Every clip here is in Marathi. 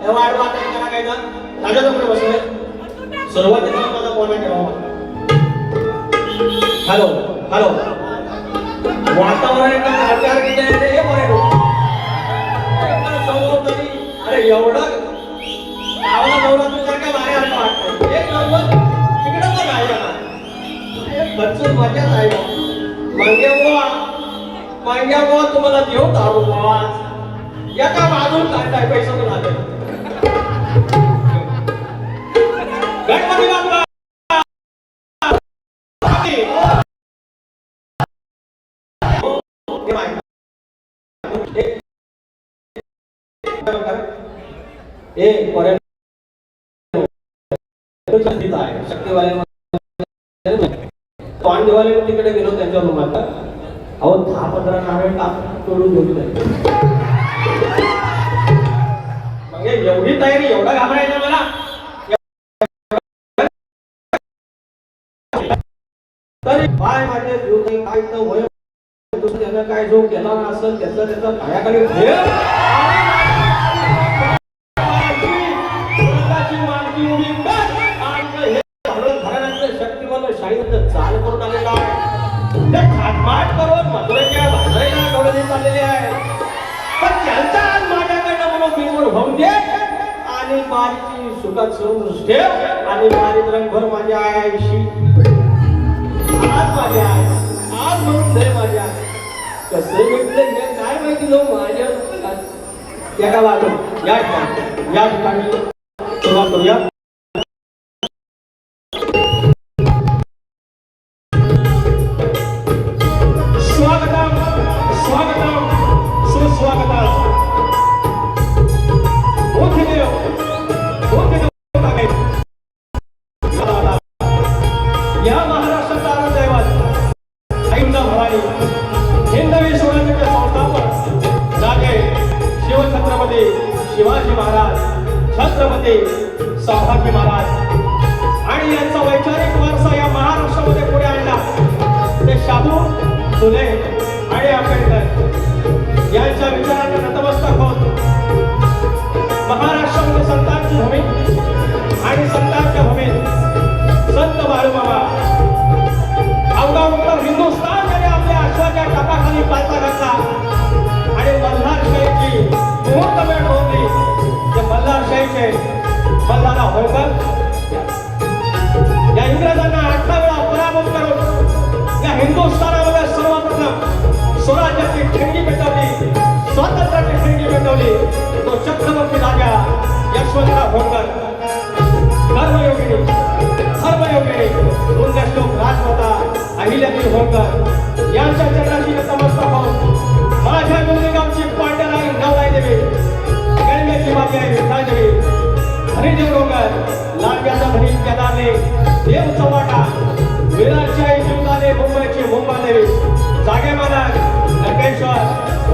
तेव्हा आडवा त्यांना काय ना राजाजवळ बसले. सुरुवातीला माझा फोन आहे. हॅलो हॅलो वातावरण एकदम गारगार गेले हे बरं. अरे एवढं गावाला नवरात्र काय बाहेर आलं वाटतं. एक नंबर तिकडं पण आहे ना बच्चू मजाच आहे. मांग्या बुवा तुम्हाला देऊ दारू बुवा एका बाजून काढताय पैसा पण आले. गणपती बाप्पा पांडवाले तिकडे गेलो त्यांच्या रूमात. अहो 10-15 नारळ तोडून घेऊन मग एवढी तयारी एवढा घाबरायचं मला. तरी काय माझे जीव काय तर होय त्यानं काय जो केला असेल त्याचं त्याचा पायाखाली शक्तिमान शाहीचं चाल करून आलेला आहे. ते खाटमाट करून मधुरेच्या भाजरेला डोळे चाललेले आहे. पण त्यांचा आज माझ्याकडनं म्हणून बिलकुल होऊन दे आणि बारीची सुखात सरून ठेव आणि बारीक रंगभर माझ्या आईशी आज माझ्या आज म्हणून दे माझ्या कसं भेटलं हे काय माहिती नो माझ्या एका वाटून या ठिकाणी सुरुवात करूया. शिवाजी महाराज छत्रपती संभाजी महाराज आणि यांचा वैचारिक वारसा या महाराष्ट्रामध्ये पुढे आणला ते शाहू फुले आणि आंबेडकर यांच्या विचारांना नतमस्तक होत महाराष्ट्रामध्ये संतांची भूमी आणि संतांच्या भूमीत संत बाळूमामा अवघा उत्तर हिंदुस्थान त्याने आपल्या अश्वाच्या टापाखाली पालथा घातला आणि मल्हारशाहीची मुहूर्त वेळ होती. ते मल्हारशाहीचे मल्हारा होळकर या इंग्रजांना 18 वेळा पराभूत करून या हिंदुस्थानामध्ये सर्वप्रथम स्वराज्याची ठिणगी पेटवली, स्वातंत्र्याची ठिणगी पेटवली. तो चक्रवर्ती राजा यशवंतराव होळकर कर्मयोगिनी धर्मयोगिनी पुण्यश्लोक राजमाता अहिल्यादेवी होळकर यांच्या चरणाशी नतमस्तक होऊन माझ्या गावची पांडराई नवलाई देवी गणमेची माती आहे विठादेवी हरिदेव डोंगर लांब्याचा धनी केदारने देव चव्हाटा विराटची आई शिवदाने मुंबईची मुंबादेवी जागे मालक लंकेश्वर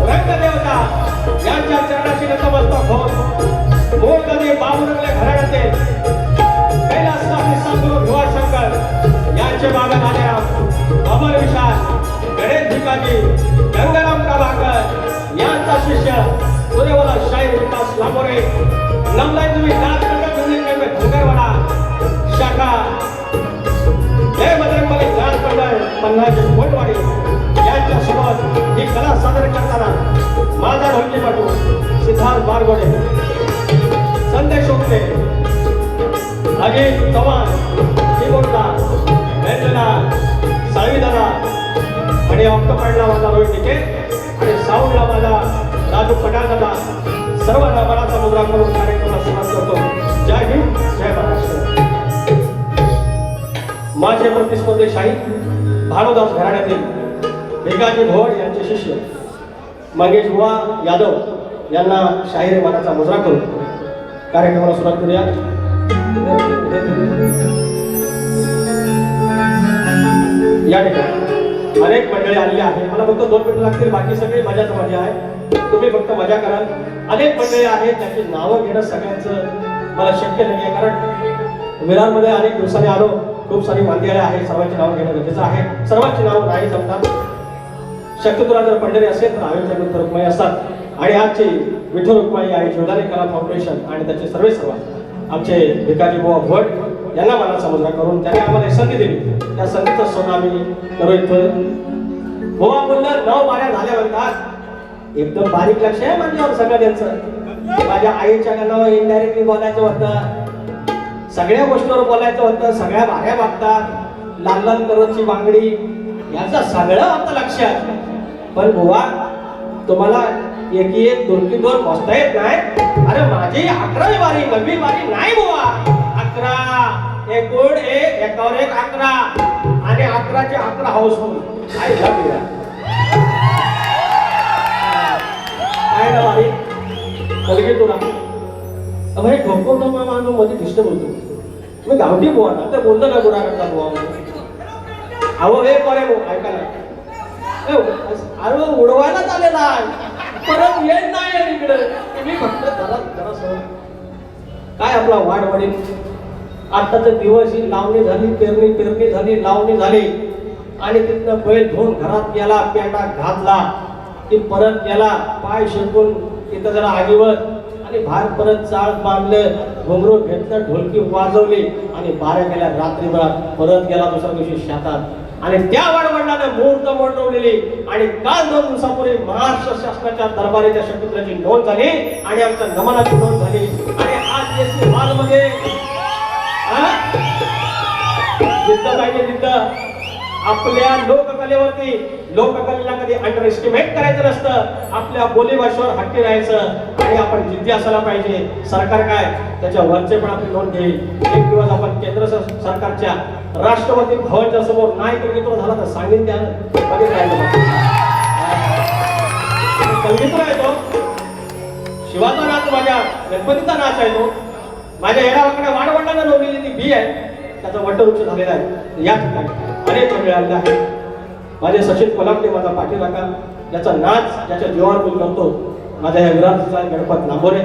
रंगदेवता यांच्या चरणाशी नतमस्तक होऊन मूळ कधी बाबुरंगले घराण्याचे कैलासवासी सद्गुरू भिवाशंकर यांचे बाबा नालेराम अमर विशाल गणेश भिकाजी गंगाराम प्रभाकर यांचा शिष्य सूर्यवला शाहीर विकास लांबोरे नमलाई तुम्ही नाथखंड गुरुजी में धनगरवाडा शाखा जय बजरंगबली नाथखंड पन्हाळी कोटवाडी यांच्या सोबत ही कला सादर करताना माझा ढोलकीपटू सिद्धार्थ बारगोडे संदेश ओकते अजित चव्हाण कीबोर्डला वेंजना साळवीदादा आणि ऑक्टोपॅडला माझा रोहित टिके आणि साऊंडला माझा राजू पटाल दादा सर्वांना मनाचा मुद्रा करून कार्यक्रमाला सुरुवात करतो. जय हिंद जय महाराष्ट्र. माझे प्रतिस्पर्धी शाही भानुदास घराण्यातील भिकाजी भोड यांचे शिष्य मंगेश बुवा यादव यांना शाहीर मनाचा मुजरा करून कार्यक्रमाला सुरुवात करूया. या ठिकाणी अनेक मंडळी आलेली आहे. मला फक्त 2 मिनिटं लागतील, बाकी सगळी मजाच मजा आहे. तुम्ही फक्त मजा कराल. अनेक मंडळी आहेत त्यांची नावं घेणं सगळ्यांचं मला शक्य नाही आहे, कारण विरारमध्ये अनेक दिवसांनी आलो, खूप सारी मांदियाळे आहेत, सर्वांची नावं घेणं गरजेचं आहे. सर्वांची नावं नाही जमतात. शक्यतो जर पंढरी असेल तर आयोजक रुक्मय असतात आणि आजची विठ्ठल रुक्माई आई जीवदानी कला फाउंडेशन आणि त्याचे सर्व आमचे भिकाजी बुवा भट यांना मला साजरा करून त्यांनी आम्हाला एक संधी दिली. त्या संधीचं सोनं आम्ही करू इथं. बुवा बोललं 9 बाऱ्या झाल्या म्हणतात. एकदम बारीक लक्ष आहे माझ्यावर सगळं त्यांचं. माझ्या आईच्या कानावर इनडायरेक्टली बोलायचं होतं, सगळ्या गोष्टीवर बोलायचं होतं, सगळ्या बाऱ्या मागतात, लाल लाल करोडची बांगडी याचं सगळं होतं लक्षात. पण बुवा तुम्हाला एकी एक दोन मोजता येत नाही. अरे माझी 11वी वारी 9वी वारी नाही बुवा. 11 एकूण 1 एकावर 1 11 आणि 11चे 11 हाऊसफुल. काय ना वारी कलगी तुला अभय ठोकवतो माणूस मध्ये डिस्टर्ब होतो. मी गावठी बुवा ना तर बोलतो ना गुरा करता बुवा. अहो हे करे भाऊ ऐका ना. अरे उडवायलाच आलेला आहे परत येत नाही इकडे. तुम्ही फक्त जरा काय आपला वाढ वाढील. आताच दिवस ही लावणी झाली, पेरणी झाली, लावणी झाली आणि तिथनं बैल धुवून घरात गेला, पेंडा घातला की परत गेला, पाय शेकून तिथं जरा आगीवर आणि बाहेर परत चाळ बांधलं, घुंगरू घेतलं, ढोलकी वाजवली आणि 12 गेल्या रात्रीभरात परत गेला दुसऱ्या दिवशी शेतात. आणि त्या वाडवडिलांना मुहूर्त मंडवलेली आणि काल 2 दिवसापूर्वी महाराष्ट्र शासनाच्या दरबारी त्या शकुंतलाची नोंद झाली आणि आमच्या नमनाची नोंद झाली. आणि आज एसटी हॉलमध्ये जिद्द पाहिजे जिद्द. आपल्या लोककलेवरती लोककलेला कधी अंडर एस्टिमेट करायचं नसतं. आपल्या बोलीभाषेवर हट्टी राहायचं आणि आपण जिद्दी असायला पाहिजे. सरकार काय त्याच्या वरचे पण आपली नोंद घेईल. एक दिवस आपण केंद्र सरकारच्या राष्ट्रपती भवनच्या समोर नाही कलगीतूर झाला तर सांगेन त्या कलगीतूर आहे तो. शिवाचा नाच माझ्या गणपतीचा नाच आहे तो. माझ्या येणावाकडे वाडवडिलांना नोंदलेली ती बी आहे, त्याचा वटवृक्ष झालेला आहे. या ठिकाणी अनेक मिळालेला आहे. माझे सचिन कोल्हापटे माझा पाठीराखा, ज्याचा नाच ज्याच्या जीवावर मी करतो, माझ्या या विराटचा गणपत लांबोरे.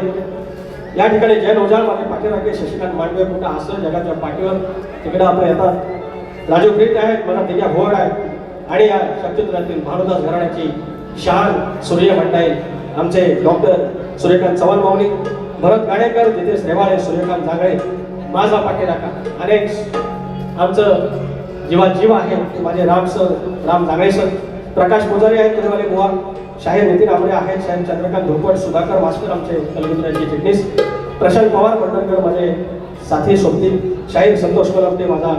या ठिकाणी जैन ओझाळ माझे पाठीराखे, शशिकांत मांडवे कुठं असं जगाच्या पाठीवर तिकडे आपण येतात. राजू प्रीत आहेत, मला दिग्या भोड आहे आणि या शक्तित्रातील भानुदास घराण्याची शान सूर्य मंडळी आमचे डॉक्टर सूर्यकांत चव्हाण माऊली, भरत गाडेकर, जितेश रेवाळे, सूर्यकांत जागळे माझा पाठीराखा. अनेक आमचं जीव आहे ते माझे राम जागळे सर, प्रकाश पुजारी आहेत तुझेवाले बुवा, शाहीर नितीन आंबरे आहेत, शाहीर चंद्रकांत धोपट, सुधाकर वास्कर आमचे कलगीतरांचे चिटणीस, प्रशांत पवार मंडळकर माझे साथी सोबती, शाहीर संतोष कोल्हापटे माझा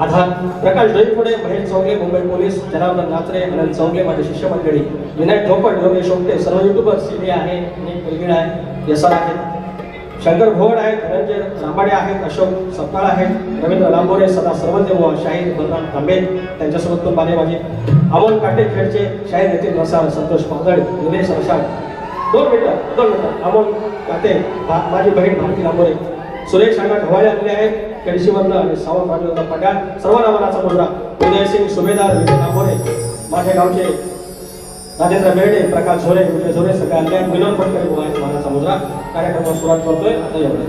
आधार, प्रकाश डोईफोडे, महेश चौगले मुंबई पोलीस, जनार्दन नाचरे, अनंत चौगले माझे शिष्य मंडळी, विनायक धोपट, योगेश सोमटे, सर्व युट्यूबर, सीडी आहे, मुलगीड आहे, यसार आहेत, शंकर भोड आहेत, धनंजय रामाडे आहेत, अशोक सपकाळ आहेत, रवींद्र लांबोरे, सदा सर्वदेव, शाहीर बलराम तांबे त्यांच्यासोबत पण माझे अमोल काटे खेडचे, शाहीर नितीन रसाळ, संतोष पागळ, निलेश रसाळ. 2 मिनिटं अमोल काटे, माझी बहीण भारती लांबोरे, सुरेश अण्णा ढवाळे आलेले आहेत, केडशीवरनं आणि सावंत राजूंना पगार, सर्व नावाचा मुद्रा, उदयसिंग सुभेदार, विजय लांबोरे, माझ्या गावचे राजेंद्र बेर्डे, प्रकाश झोरे, विजय झोरे, सगळ्या अन्याय विनोद पटकरी बुवा आहेत माझा मुद्रा. कार्यक्रमाला सुरुवात करतोय आता एवढं.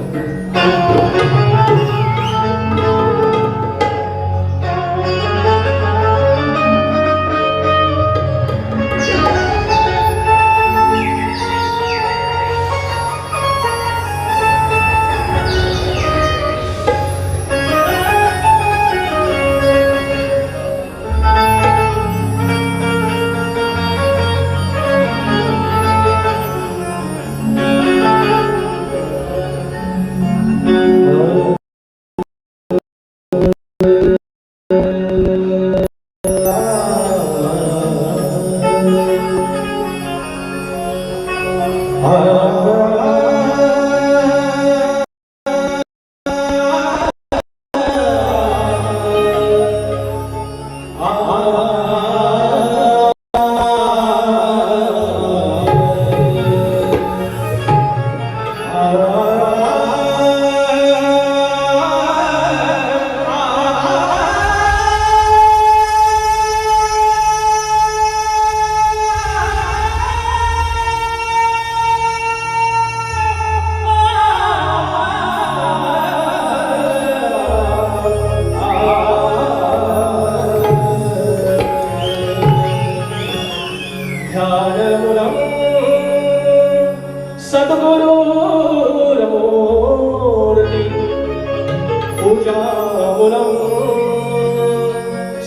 ध्यानमूलम्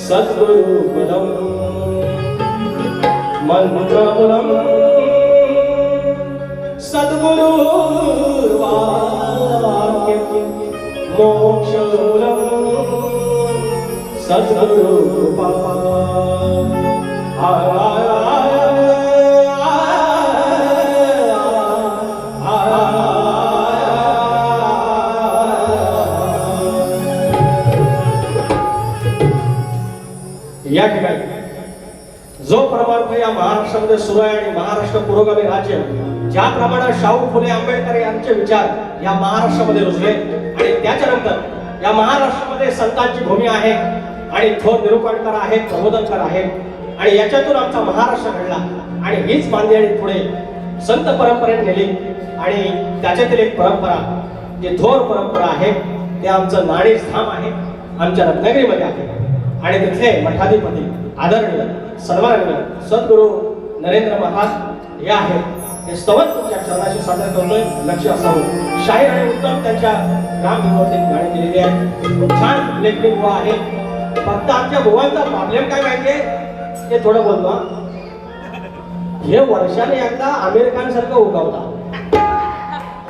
सद्गुरुकुलं मन्त्रमुलं सद्गुरुर्वाक्यं मोक्षमूलं सद्गुरुकृपा या ठिकाणी जो परमार्थ या महाराष्ट्रामध्ये सुरू आहे आणि महाराष्ट्र पुरोगामी राज्य ज्याप्रमाणे शाहू फुले आंबेडकर यांचे विचार या महाराष्ट्रामध्ये रुजले आणि त्याच्यानंतर या महाराष्ट्रामध्ये संतांची भूमी आहे आणि थोर निरूपणकार आहेत, प्रबोधनकार आहेत आणि याच्यातून आमचा महाराष्ट्र घडला आणि हीच मानदेणी पुढे संत परंपरेने नेली आणि त्याच्यातील एक परंपरा जी थोर परंपरा आहे ते आमचं नाणीच धाम आहे, आमच्या रत्नागिरीमध्ये आहे आणि तिथले मठाधिपती आदरणीय सन्माननीय सद्गुरू नरेंद्र महाराज हे आहेत. हे स्तवन तुमच्या चरणाशी सादर करतोय. लक्ष असावं. शाहीर आणि उत्तम त्यांच्या ग्रामदेवतेने गाणी केलेली आहे. छान लेखणी बुवा आहे. फक्त आमच्या बुवांचा प्रॉब्लेम काय माहितीये ते थोडं बोलतो. हे वर्षाने एकदा आमिर खान सारखं उगवता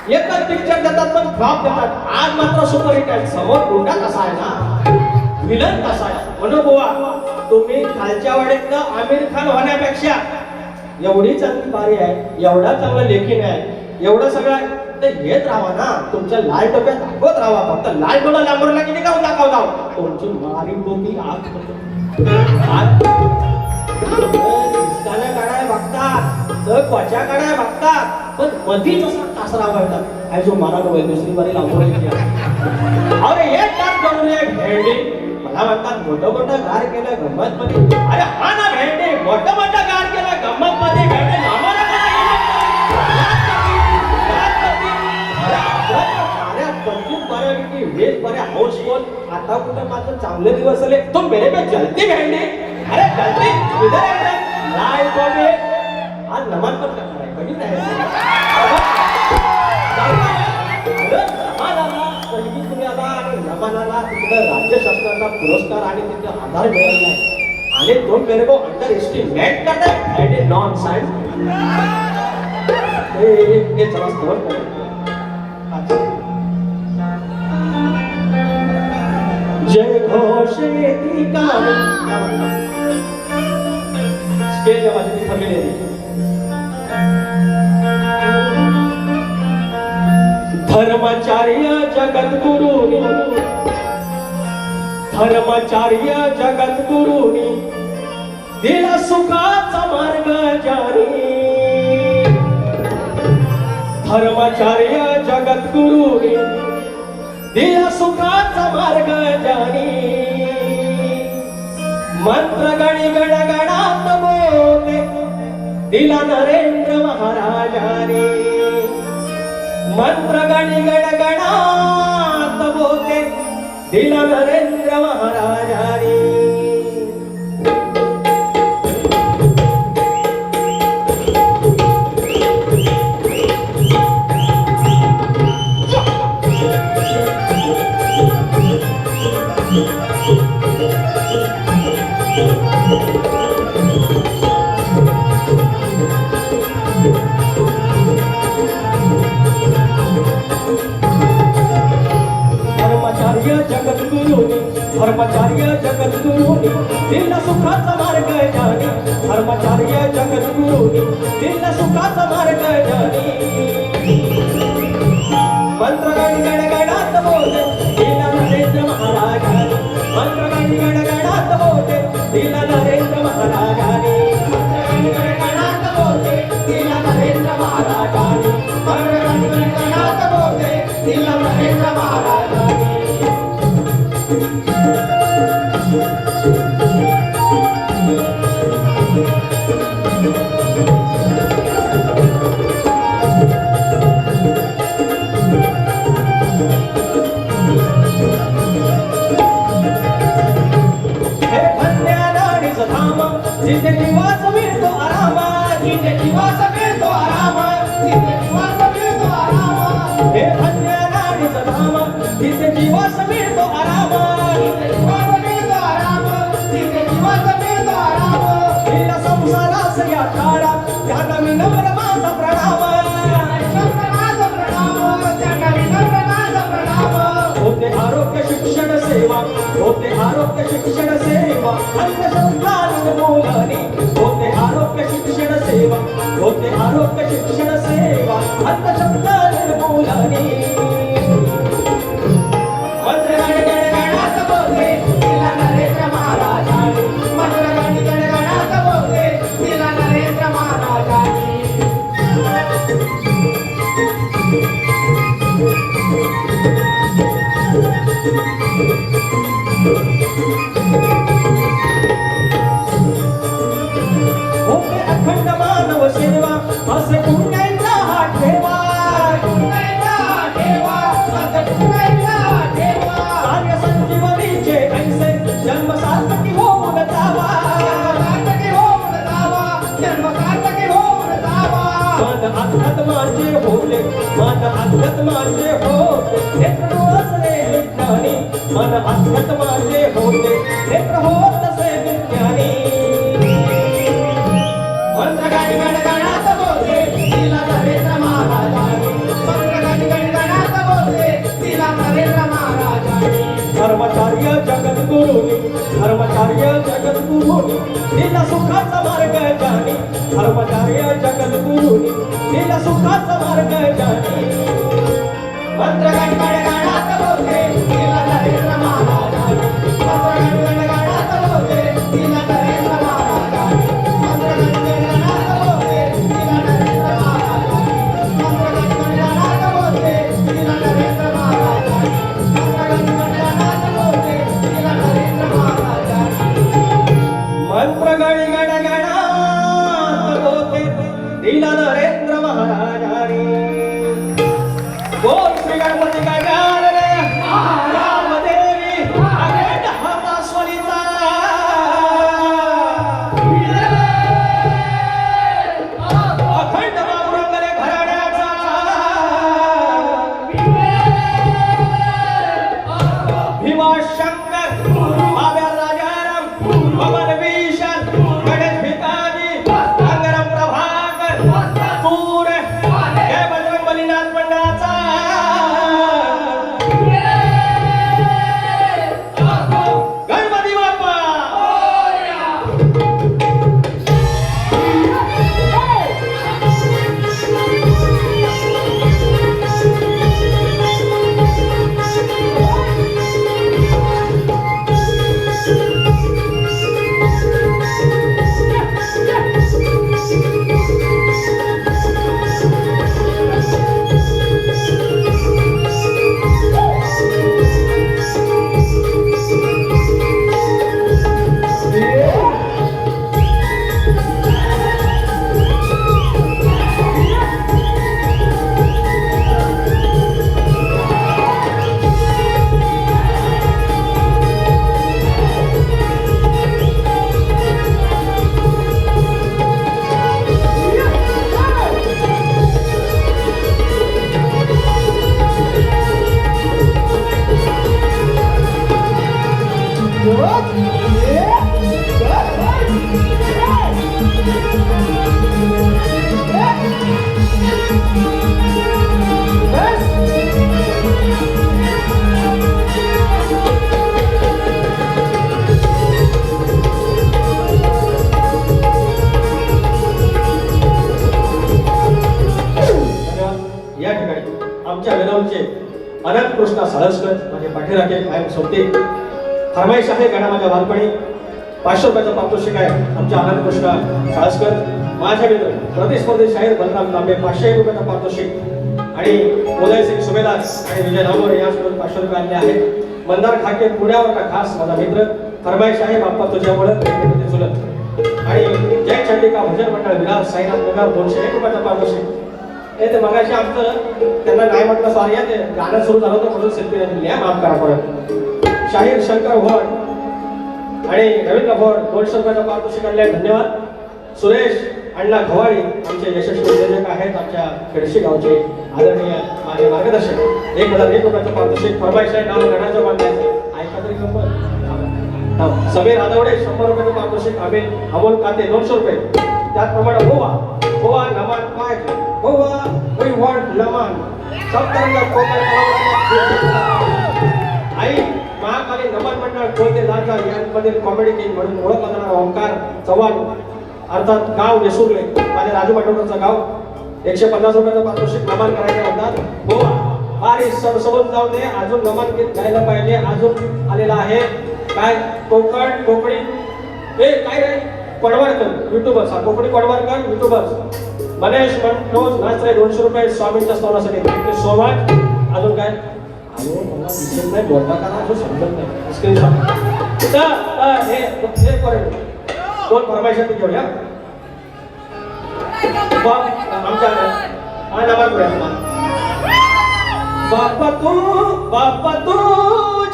एकच पिक्चर देतात पण फ्लॉप देतात. आज मात्र सुपरहिट आहे. समोर गुंडा कसा आहे ना, विलन कसा आहे म्हणून बुवा तुम्ही खालच्या वाड्यातलं आमिर खान होण्यापेक्षा एवढी चांगली बारी आहे, एवढा चांगला लेखीन आहे, एवढं सगळं तर येत राहा ना. तुमच्या लाल टोप्यात दाखवत राहा. फक्त लाल डोळा लांबरला किती का दाखवता तुमची मारी डोकी आग काढाय बघतात तर त्वचा काढाय बघतात पण मधीच असा कासरा वाढतात. काय जो मारा डोळे दुसरी बारी लांबरली अरे एक तास बनवले भेंडी मला म्हणतात मोठं मोठं गार केलं गंमत मध्ये. अरे हा ना भेंडे मोठं मोठं गार केलं गंमत मध्ये भेंडे बऱ्यापैकी वेज बऱ्या हाऊसफुल. आता कुठं माझं चांगले दिवस आले तो मेरे पे जलती भेंडे. अरे जलती इधर लाल कोबे आज नमन पण करणार आहे कधी नाही राज्य शासनाचा पुरस्कार आणि त्याचा आधार मिळाला आहे आणि तो मेरे को अंडर एस्टिमेट करता है एट ए नॉन साइंस ये चला स्टोर कर. जय घोष येती का स्टेज माझी ठरलेली धर्माचार्य जगद्गुरुनी धर्माचार्य जगद्गुरुनी दिला सुखाचा मार्ग जारी. धर्माचार्य जगद्गुरुनी दिला सुखाचा मार्ग जारी. मंत्र गणी गणगणात बोले दिला नरेंद्र महाराजाने. मंत्र गणी गणगणात बोले दिला नरेंद्र महाराजाने. धर्माचार्य जगद्गुरुनी दिला सुखाचा मार्ग जाणी. धर्माचार्य जगद्गुरुनी दिला सुखाचा मार्ग जाणी. मंत्र गण गणगणात बोले दिला नरेंद्र महाराजाने. मंत्र गण गणगणात बोले दिला नरेंद्र महाराजाने. मंत्र गण गणगणात बोले दिला नरेंद्र महाराजाने. मंत्र गण गणगणात बोले दिला नरेंद्र महाराजाने. जिथे निवास मिळतो आरामा. जिथे निवास मिळतो आरामा. जिथे निवास मिळतो आरामा. हे धन्य नाडीचं धाम. जिथे निवास मिळतो आरामा. जिथे निवास मिळतो आरामा. जिथे आरोग्य शिक्षण सेवा अंधश्रद्धा निर्मूलने होते आरोग्य शिक्षण सेवा होते आरोग्य शिक्षण सेवा अंधश्रद्धा निर्मूलने अखंड मानव सेवा असे पुण्याचा हा ठेवा कार्य संजीवनीचे ऐसे जन्म सार्थकी होऊन जावा मन अध्यात्माचे होले मन अध्यात्माचे होते नेत्र असले विज्ञानी मन अध्यात्माचे होते नेत्र होत असे विज्ञानी धर्मचार्य जगद्गुरुनी धर्मचार्य जगद्गुरुनी दिला सुखाचा मार्ग जाणी धर्मचार्य जगद्गुरुनी दिला सुखाचा मार्ग जाणी मंत्र गणगणात बोलते दिला नरेंद्र महाराजांनी मंत्र गणगणात बोलते दिला नरेंद्र महाराजांनी मंत्र गणगणात बोलते दिला नरेंद्र महाराजांनी मंत्र गणगणात बोलते दिला नरेंद्र महाराजांनी मंत्र गणगणात बोलते दिला नरेंद्र महाराजांनी बोल श्री गणपती गजानन रामदेवी अखंड हातास्वरीचा अखंड बाबुरंगले घराण्याचा भीमाशंकर बाब्या राजाराम पवन भीषण गणेश भिकाजी अंगरम प्रभाकर सूर हे बजरंग बलीनाथ मंडळाचा गणपती बाप्पा या ठिकाणी आमच्या वेनवचे अनंत कृष्णा साळसकर माझे पाठीराखे कायम सोबते फरमाईश आहे गाणं माझ्या बालपणी 500 रुपयाचा पारितोषिक आहे आमच्या अनंत कृष्णा साळसकर माझ्या मित्र प्रतिस्पर्धी शाहीर बलराम तांबे 500 रुपयाचा पारितोषिक आणि उदयसिंग सुभेदार आणि विजय नामोर यासोबत 500 रुपये आणले आहेत मंदार खाके पुण्यावरचा खास माझा मित्र फरमाईश आहे बाप्पा तुझ्यामुळे चुलत आणि जय चंडिका भजन मंडळ विरार साईनाथ नगर 201 रुपयाचा पारितोषिक हे ते मगाशी आमचं त्यांना नाही म्हटलं सॉरी ते गाणं सुरू झालं होतं म्हणून सेल्फी नाही दिली माफ करा परत शाहीर शंकर भोड आणि रवींद्र भोड 200 रुपयाचा पारितोषिक आणले धन्यवाद सुरेश अण्णा घवाळी आमचे यशस्वी नियोजक आहेत आमच्या खेडशी गावचे आदरणीय माझे मार्गदर्शक 1001 रुपयाचं पारितोषिक फरमाईश आहे नाव गणाचं बांधायचं ऐका तरी गंमत समीर आदवडे 100 रुपयाचं पारितोषिक अमोल काते 200 रुपये त्याचप्रमाणे गोवा नमन पाय गोवा वी वॉन्ट नमन सप्तरंग कोकण आई महाकाली नमन मंडळ कोयते लाचा यांमधील कॉमेडी किंग म्हणून ओळखला जाणारा ओंकार चव्हाण अर्थात गाव वेसुर्ले माझ्या राजू पाटोळचं गाव 150 रुपयाचं पारितोषिक नमन करायचं म्हणतात हो अरे सबसोबत जाऊ दे अजून नमन गीत गायला पाहिजे अजून आलेला आहे काय कोकणी ए काय रे पडवारकर युट्यूबर्स हा कोकणी पडवारकर युट्यूबर्स मनेश मनोज नाचरे 200 रुपये स्वामींच्या स्तवासाठी थँक्यू सो मच अजून काय अरे मला दिसत नाही बोलता का ना समजत नाही स्क्रीनशॉट हे करेल दोन फरमाईशात घेऊया आमच्या हा नमन करूया बाप्पा तू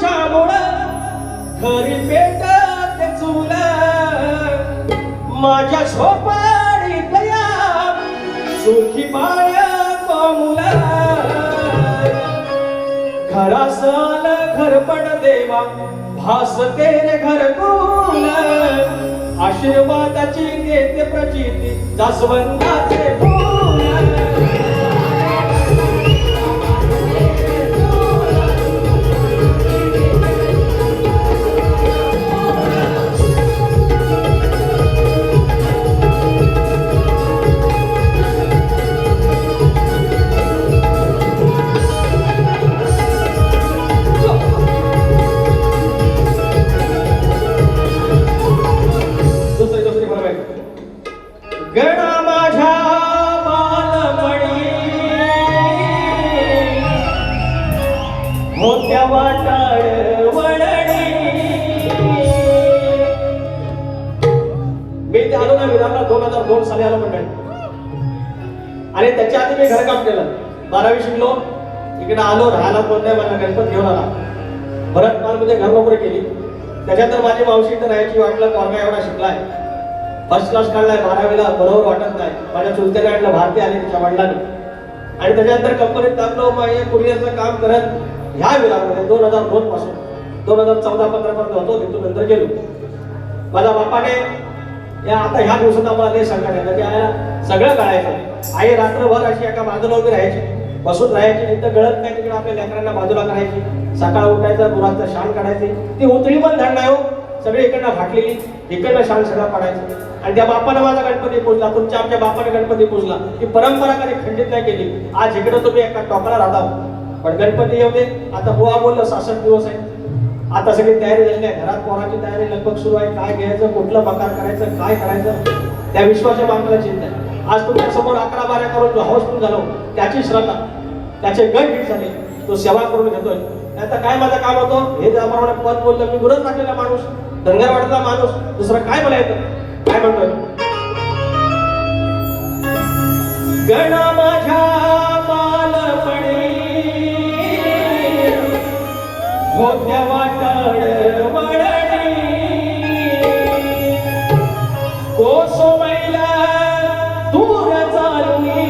छामुळं घरी पेटत चुला माझ्या झोपाडी दया सुखी बाळ कोमुला घरासाल घरपड देवा भास तेरे घरकुल आशीर्वादाची देते प्रचिती जास्वंदाचे फूल गणा माझ्या बालमणी मोठ्या वाटाळ वळणी मी ते आलो ना विरारला 2002 साली आलो मंडळी आणि त्याच्या आधी मी घरकाम केलं 12वी शिकलो इकडे आलो राहायला कोण नाही मला गणपत घेऊन आला भरत मालमध्ये घर नोकरी केली त्याच्यानंतर माझी मावशी तर राहायची वाटलं पोरगा एवढा शिकलाय फर्स्ट क्लास काढलाय 12वीला बरोबर वाटत नाही माझ्या चुलत्याने आणलं भारती आली तिच्या वडिलांनी आणि त्याच्यानंतर कंपनीत टाकलो मग हे कुरिअरचं काम करत ह्या विरारमध्ये 2002 पासून 2014-15 पर्यंत होतो तिथून नंतर गेलो माझ्या बापाने या आता ह्या दिवसात आम्हाला ते सांगायला की आया सगळं कळायचं आई रात्रभर अशी एका बाजूला उभी राहायची बसून राहायची तिथं गळत नाही तिकडे आपल्या लेकरांना बाजूला करायची सकाळ उठायचं गुराचं शान काढायची ती उतळी पण धड नाही हो सगळी इकडनं फाटलेली इकडनं शान सगळं पाडायचं आणि त्या बापानं माझा गणपती पूजला तुमच्या आमच्या बापाने गणपती पूजला ती परंपरा कधी खंडित नाही केली आज इकडे तुम्ही एका टोकाला राहता पण गणपती येऊ दे आता बुवा बोललं 66 दिवस आहे आता सगळी तयारी झाली आहे घरात पोराची तयारी लगभग सुरू आहे काय घ्यायचं कुठलं मकार करायचं काय करायचं त्या विश्वाच्या बापाला चिंता आहे आज तुमच्या समोर 11-12 करून जो हाऊसफुल झालो त्याची श्रद्धा त्याचे गट हिट झाले तो सेवा करून घेतोय आता काय माझं काम होतं हे ज्याप्रमाणे पद बोललं मी गुरच टाकलेला माणूस धनगरवाडीतला माणूस दुसरं काय मला येतं काय म्हणतोय गणा माझ्या बालपणी होत्या वाटाळ वळणी कोसोमैला दूर चालूनी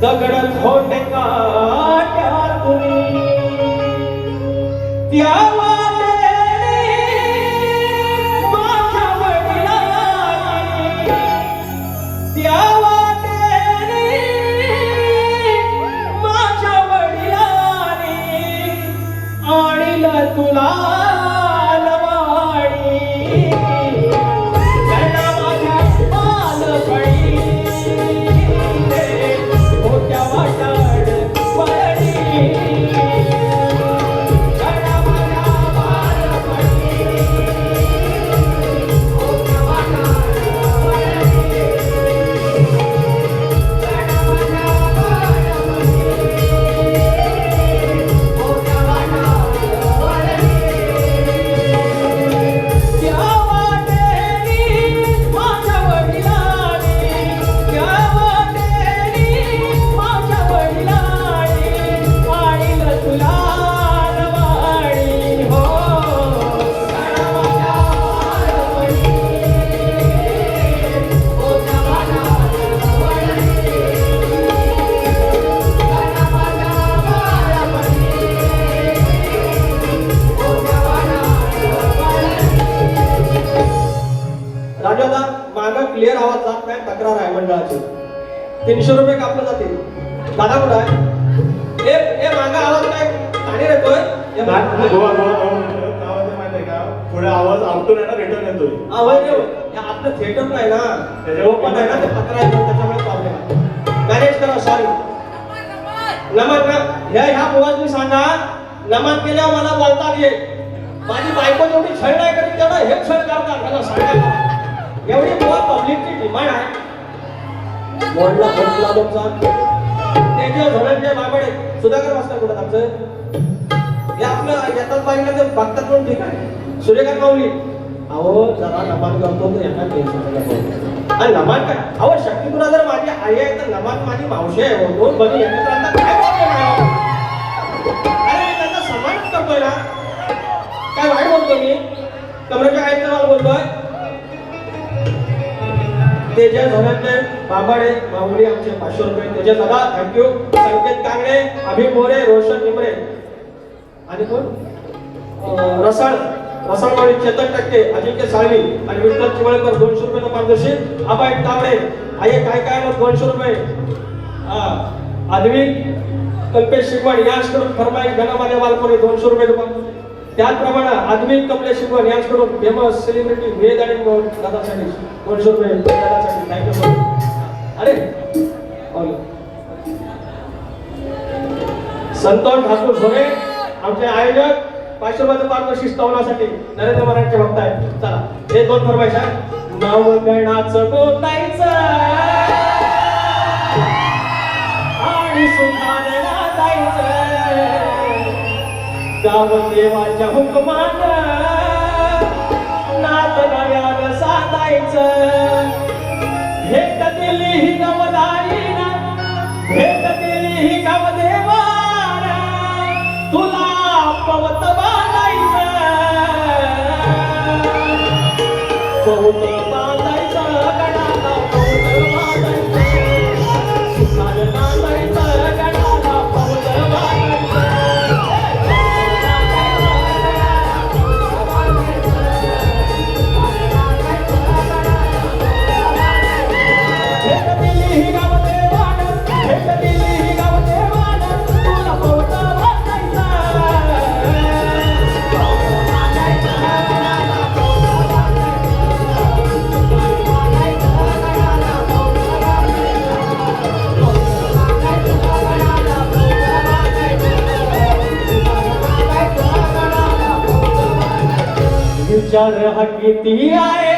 दगड खोटे काट्यातून त्या तुला लवाडी गणा माझ्या बालपणी मोठ्या वाटाळ वळणी गणा माझ्या बालपणी मोठ्या वाटाळ वळणी गणा माझ्या बालपणी मोठ्या वाटाळ क्लिअर आवाज जात नाही तक्रार आहे मंडळाची 300 रुपये कापले जातील दादा कुठं आहे ए मागा आवाज काय ठाणे येतोय गोवा माहितीये का पुढे आवाज आउटून आहे ना रिटर्न येतोय आवाज आपलं थिएटर नाही ना ओपन आहे ना ते पत्र आहे त्याच्यामुळे प्रॉब्लेम मॅनेज करा सॉरी नमन ह्या बुवाजनी सांगा नमन केल्यावर मला बोलता येईल माझी बायको जेवढी छळ नाही करत तेवढा हे छळ करतात मला सांगायला एवढी बुवा पब्लिकची डिमांड आहे बोलला बोलला तुमचा ते जे धनंजय बाबडे सुधाकर वाचता कुठं आमचं हे आपलं येतात पाहिलं तर बघतात म्हणून ठीक आहे सूर्यकांत माऊली अहो जरा नमन करतो तर यांना टेन्शन आणि नमन काय अहो शक्ती तुला जर माझी आई आहे तर नमन माझी मावशी आहे दोन बनी एकत्र आणता काय प्रॉब्लेम आहे अरे मी त्यांचा सन्मानच करतोय ना काय वाईट बोलतो मी कमरेच्या आईचं मला बोलतोय तेजस धनंजय बाबाडे माऊली आमचे 500 रुपये तेजस दादा थँक्यू संकेत कांगडे अभि मोरे रोशन निमरे आणि कोण रसाळवाडी चेतन टक्के अजिंक्य साळवी आणि विठ्ठल चिवळकर 200 रुपये पारदर्शी आबाई तावडे आये काय 200 रुपये आदवी कल्पेश शिकवण यांच्याकडून फरमाई घनमाने वालपुरे 200 रुपये त्याचप्रमाणे आदमी कमलेश शिकवण यांच्याकडून फेमस सेलिब्रिटी वेद आणि दादासाठी 200 रुपये दादासाठी थँक्यू सर अरे संतोष ठाकूर झोरे आमचे आयोजक 500 रुपयाचं पारदर्शी स्तवनासाठी नरेंद्र मराठे भक्त आहे चला हे दोन फरमाईश आहे नवगणाचं गोतायचं आणि सुधारणा जायचं गाव देवाच्या हुकमान नात नव्यानं साधायचं भेट दिली ही गवदाईना भेट दिली ही गवदेवान तुला पवत बांधायचं पवत बांधायचं गडाला पवत बांधायचं सुखान बांधायचं गडाला पवत बांधायचं विचार हा किती आहे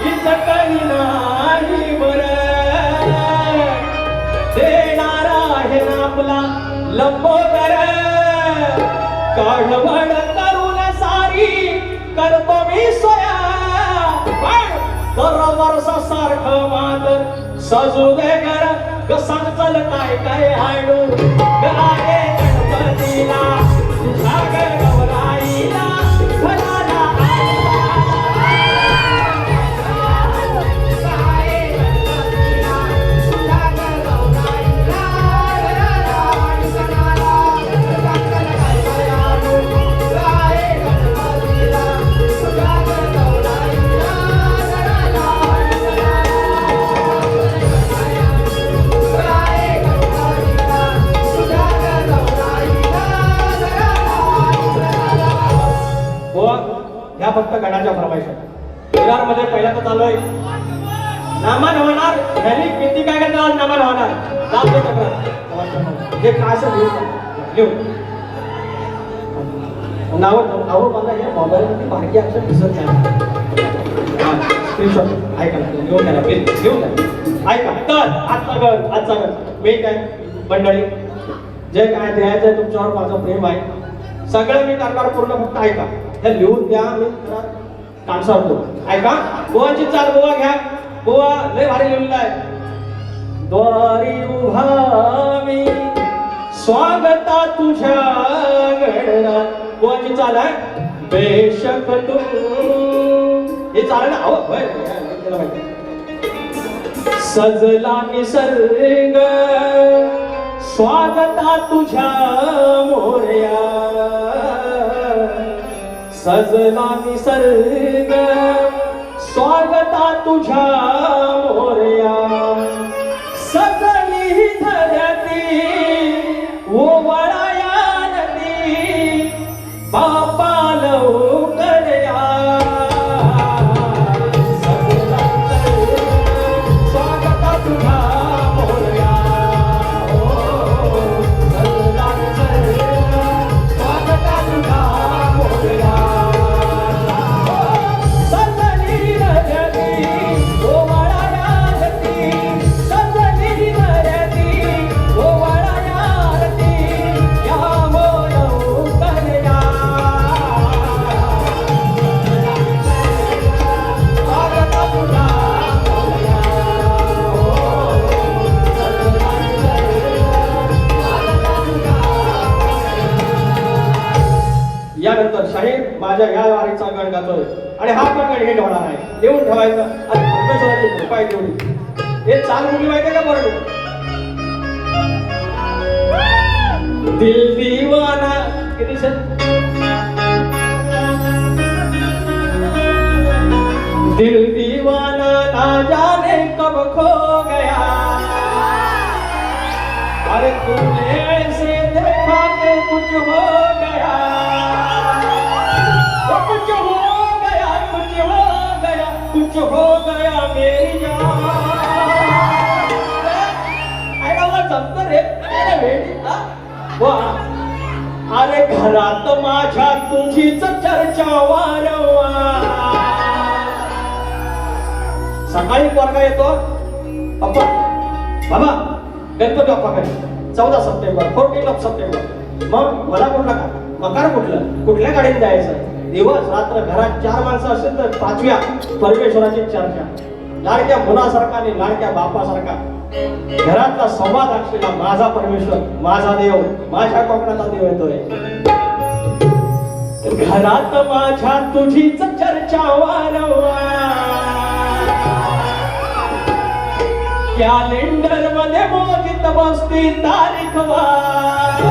इथं काही नाही बरं देणारा आहे ना आपला लंबोदर काढवण करून सारी करतो मी सोया पण बरोबर सारखं मात सजू दे घर कसांग चल काय आणू गणारे गणपतीला तुझ्या गवराईला ह्या फक्त गणाच्या फरमाईश विरारमध्ये पहिल्यांदा चालू आहे नामान होणार घरी किती काय करणार नामान होणार दाबले तक्रार हे काय असं लिहू नाव अहो मला हे मोबाईलमध्ये बाकी अक्षर दिसत नाही स्क्रीनशॉट ऐका घेऊन घ्या प्लीज घेऊन घ्या ऐका तर आजचा गण मी काय मंडळी जे काय द्यायचं तुमच्यावर माझं प्रेम आहे सगळं मी करणार पूर्ण फक्त ऐका हे लिहून द्या मी ट्रान्सफर ऐका गोवाची चाल गोवा घ्या गोवा लय भारी लिहिलेला आहे द्वारी उभा मी स्वागता तुझ्या गणना गोवाची चाल आहे बेशक तू हे चाल ना हो सजला निसर्ग स्वागता तुझ्या मोरया सजला निसर्ग स्वागता तुझ्या मोरया सजली धरती ओवळाया नदी टार्गेट होणार आहे देऊन ठेवायचं आणि परमेश्वराची कृपा आहे तेवढी. हे चाल मुली माहिती आहे का बरं? दिल दीवाना किती सर दिल दीवाना ना जाने कब खो गया, अरे तूने ऐसे देखा कि कुछ हो गया, कुछ हो गया, कुछ हो गया, कुछ हो गया मेरी जान. काय गावाला जमतं रे अरे वेडी हा? वा अरे घरात माझ्या तुझीच चर्चा वारंवार. सकाळी पोरगा येतो पप्पा बाबा गणपती बाप्पाकडे 14 सप्टेंबर 14 सप्टेंबर. मग मला कुठला का मकार कुठलं कुठल्या गाडीत जायचं. दिवस रात्र घरात 4 माणसं असेल तर 5व्या परमेश्वराची चर्चा. लाडक्या मुलासारखा आणि लाडक्या बापासारखा घरातला संवाद असलेला माझा परमेश्वर माझा देव माझ्या कोकणाचा देव येतोय. घरात माझ्या तुझीच चर्चा वारंवार. कॅलेंडर मध्ये मोजित बसती तारीख वार.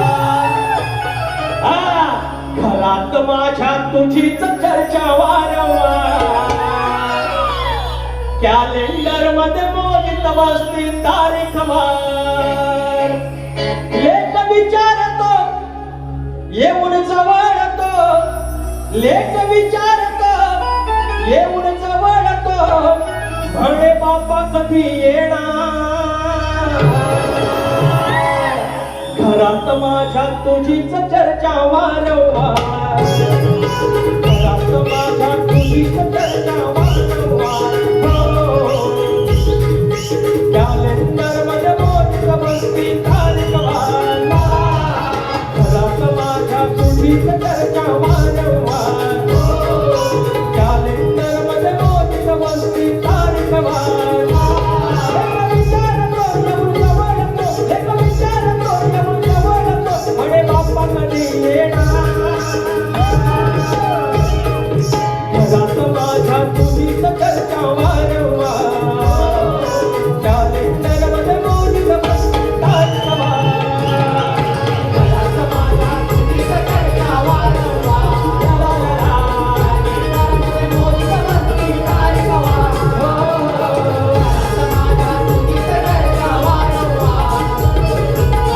घरात माझ्या तुझीच चर्चा वारंवार. कॅलेंडर मध्ये मोजित बसती तारीख वार. लेख विचारतो येऊन जवळतो, लेख विचारतो येऊन जवळतो, म्हणे बापा कधी येणार. घरात माझ्या तुझीच चर्चा वारंवार. घरात माझ्या तुझीच चर्चा वारंवार. कॅलेंडर मध्ये मोजित बसती तारीख वार. घरात माझ्या तुझीच चर्चा वारंवार. कॅलेंडर मध्ये मोजित बसती तारीख वार. विचारतो येऊन जवळतो, लेख विचारतो येऊन जवळतो, म्हणे बाप्पा कधी येणार. घरात माझ्या तुझीच चर्चा वारंवार. कॅलेंडर मध्ये मोजित बसती तारीख वार. घरात माझ्या तुझीच चर्चा वारंवार.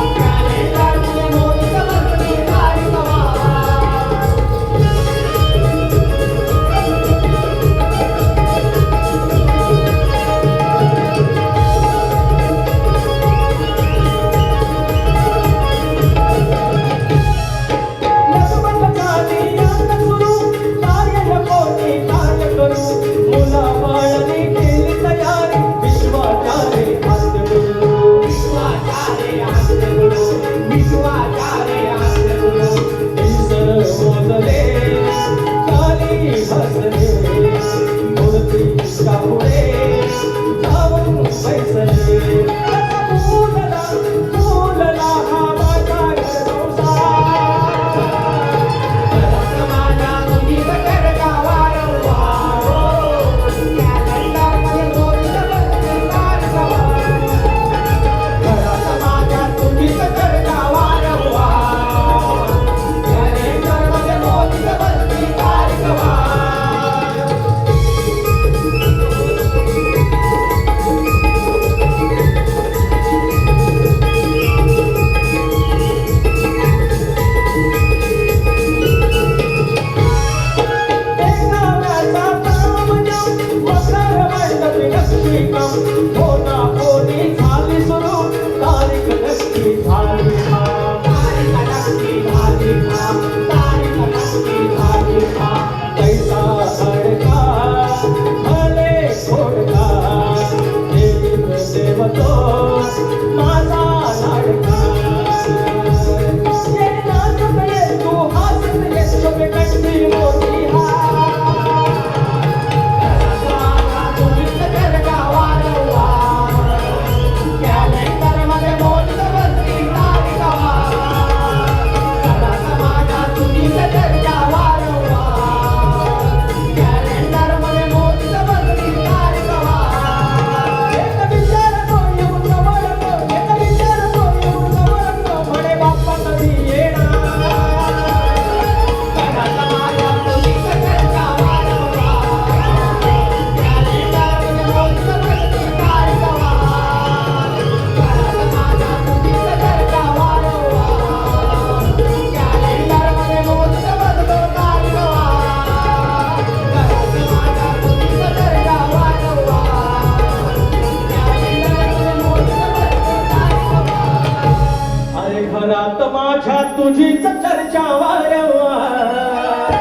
तुझीच चर्चा वारंवार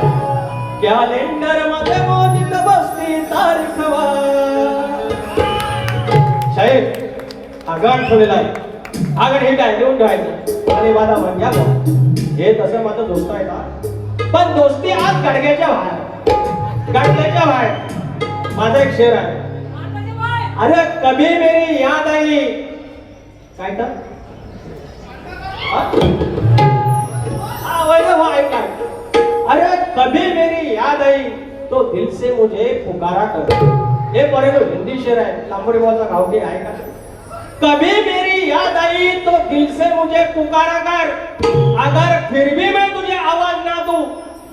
कॅलेंडर मध्ये मोदीत बसती तारखवा. साहेब आगाड ठेवलेला आहे, आगाड हे काय लिहून ठेवायचं आणि माझा म्हणजे हे तसं माझं दोस्त आहे का, पण दोस्ती आज गडग्याच्या बाहेर, गडग्याच्या बाहेर. माझा एक शेर आहे, अरे कभी मेरी याद आई, काय तर ऐका, अरे कभी मेरी याद आई तो दिल से मुझे पुकारा कर. हे पर्यटन हिंदी शेर आहे, लांबोरी बाबाचा गावठी आहे का. कभी मेरी याद आई तो दिल से मुझे पुकारा कर, अगर फिर भी मैं तुझे आवाज ना दूं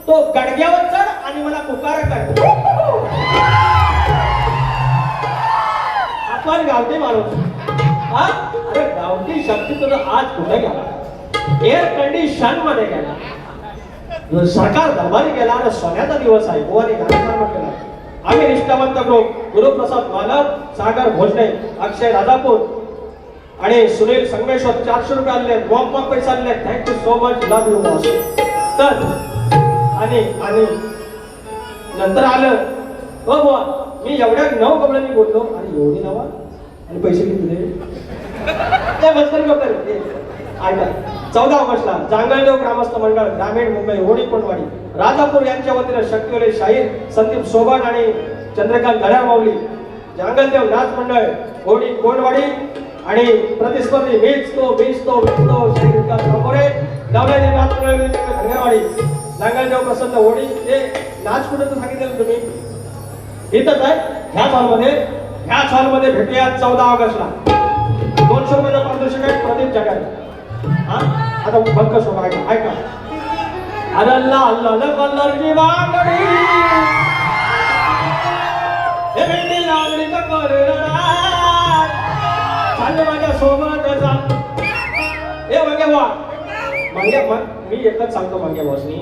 तो गडग्यावर चढ आणि मला पुकारा कर. आपण गावठी माणूस, हा अरे गावठी शक्ती तुझं आज कुठे गेला, एअर कंडिशन मध्ये गेला, सरकार दरबारी गेला आणि सोन्याचा दिवस आहे गोवाने कार्यक्रम केला. आम्ही निष्ठावंत ग्रुप गुरुप्रसाद मालक, सागर भोजने, अक्षय राजापूर आणि सुनील संगमेश्वर 400 रुपये आणले, बॉम्ब पैसे आणले. Thank you so much, love you boss. तर आणि नंतर आलं हो बुवा, मी एवढ्या 9 कपड्यांनी बोललो आणि एवढी नावा आणि पैसे किती दिले ते बसकर करते. ऐका 14 ऑगस्टला जांगलदेव ग्रामस्थ मंडळ ग्रामीण मुंबई होडी कोंडवाडी राजापूर यांच्या वतीने शक्तिवले शाहीर संदीप सोबण आणि चंद्रकांत घड्याळ माऊली, जांगलदेव नाच मंडळ होडी कोंडवाडी आणि प्रतिस्पर्धी बीच तो शाहीर विकास कंबोरे, दवल्यादेव नाच मंडळ धंगरवाडी, जांगलदेव प्रसन्न होडी. हे नाच कुठे तर सांगितलं तुम्ही इथंच आहे ह्याच हॉलमध्ये भेटूया 14 ऑगस्टला. 200 रुपयाचा पारितोषिक आहे प्रदीप जगत. हा आता बंक सोडा ऐका, अरे लाल कलरची वांगडी हे भेंडी लावली का करणार चालले माझ्या सोबत जा. हे मंगे बुवा, मी एकच सांगतो मंगे बॉसनी,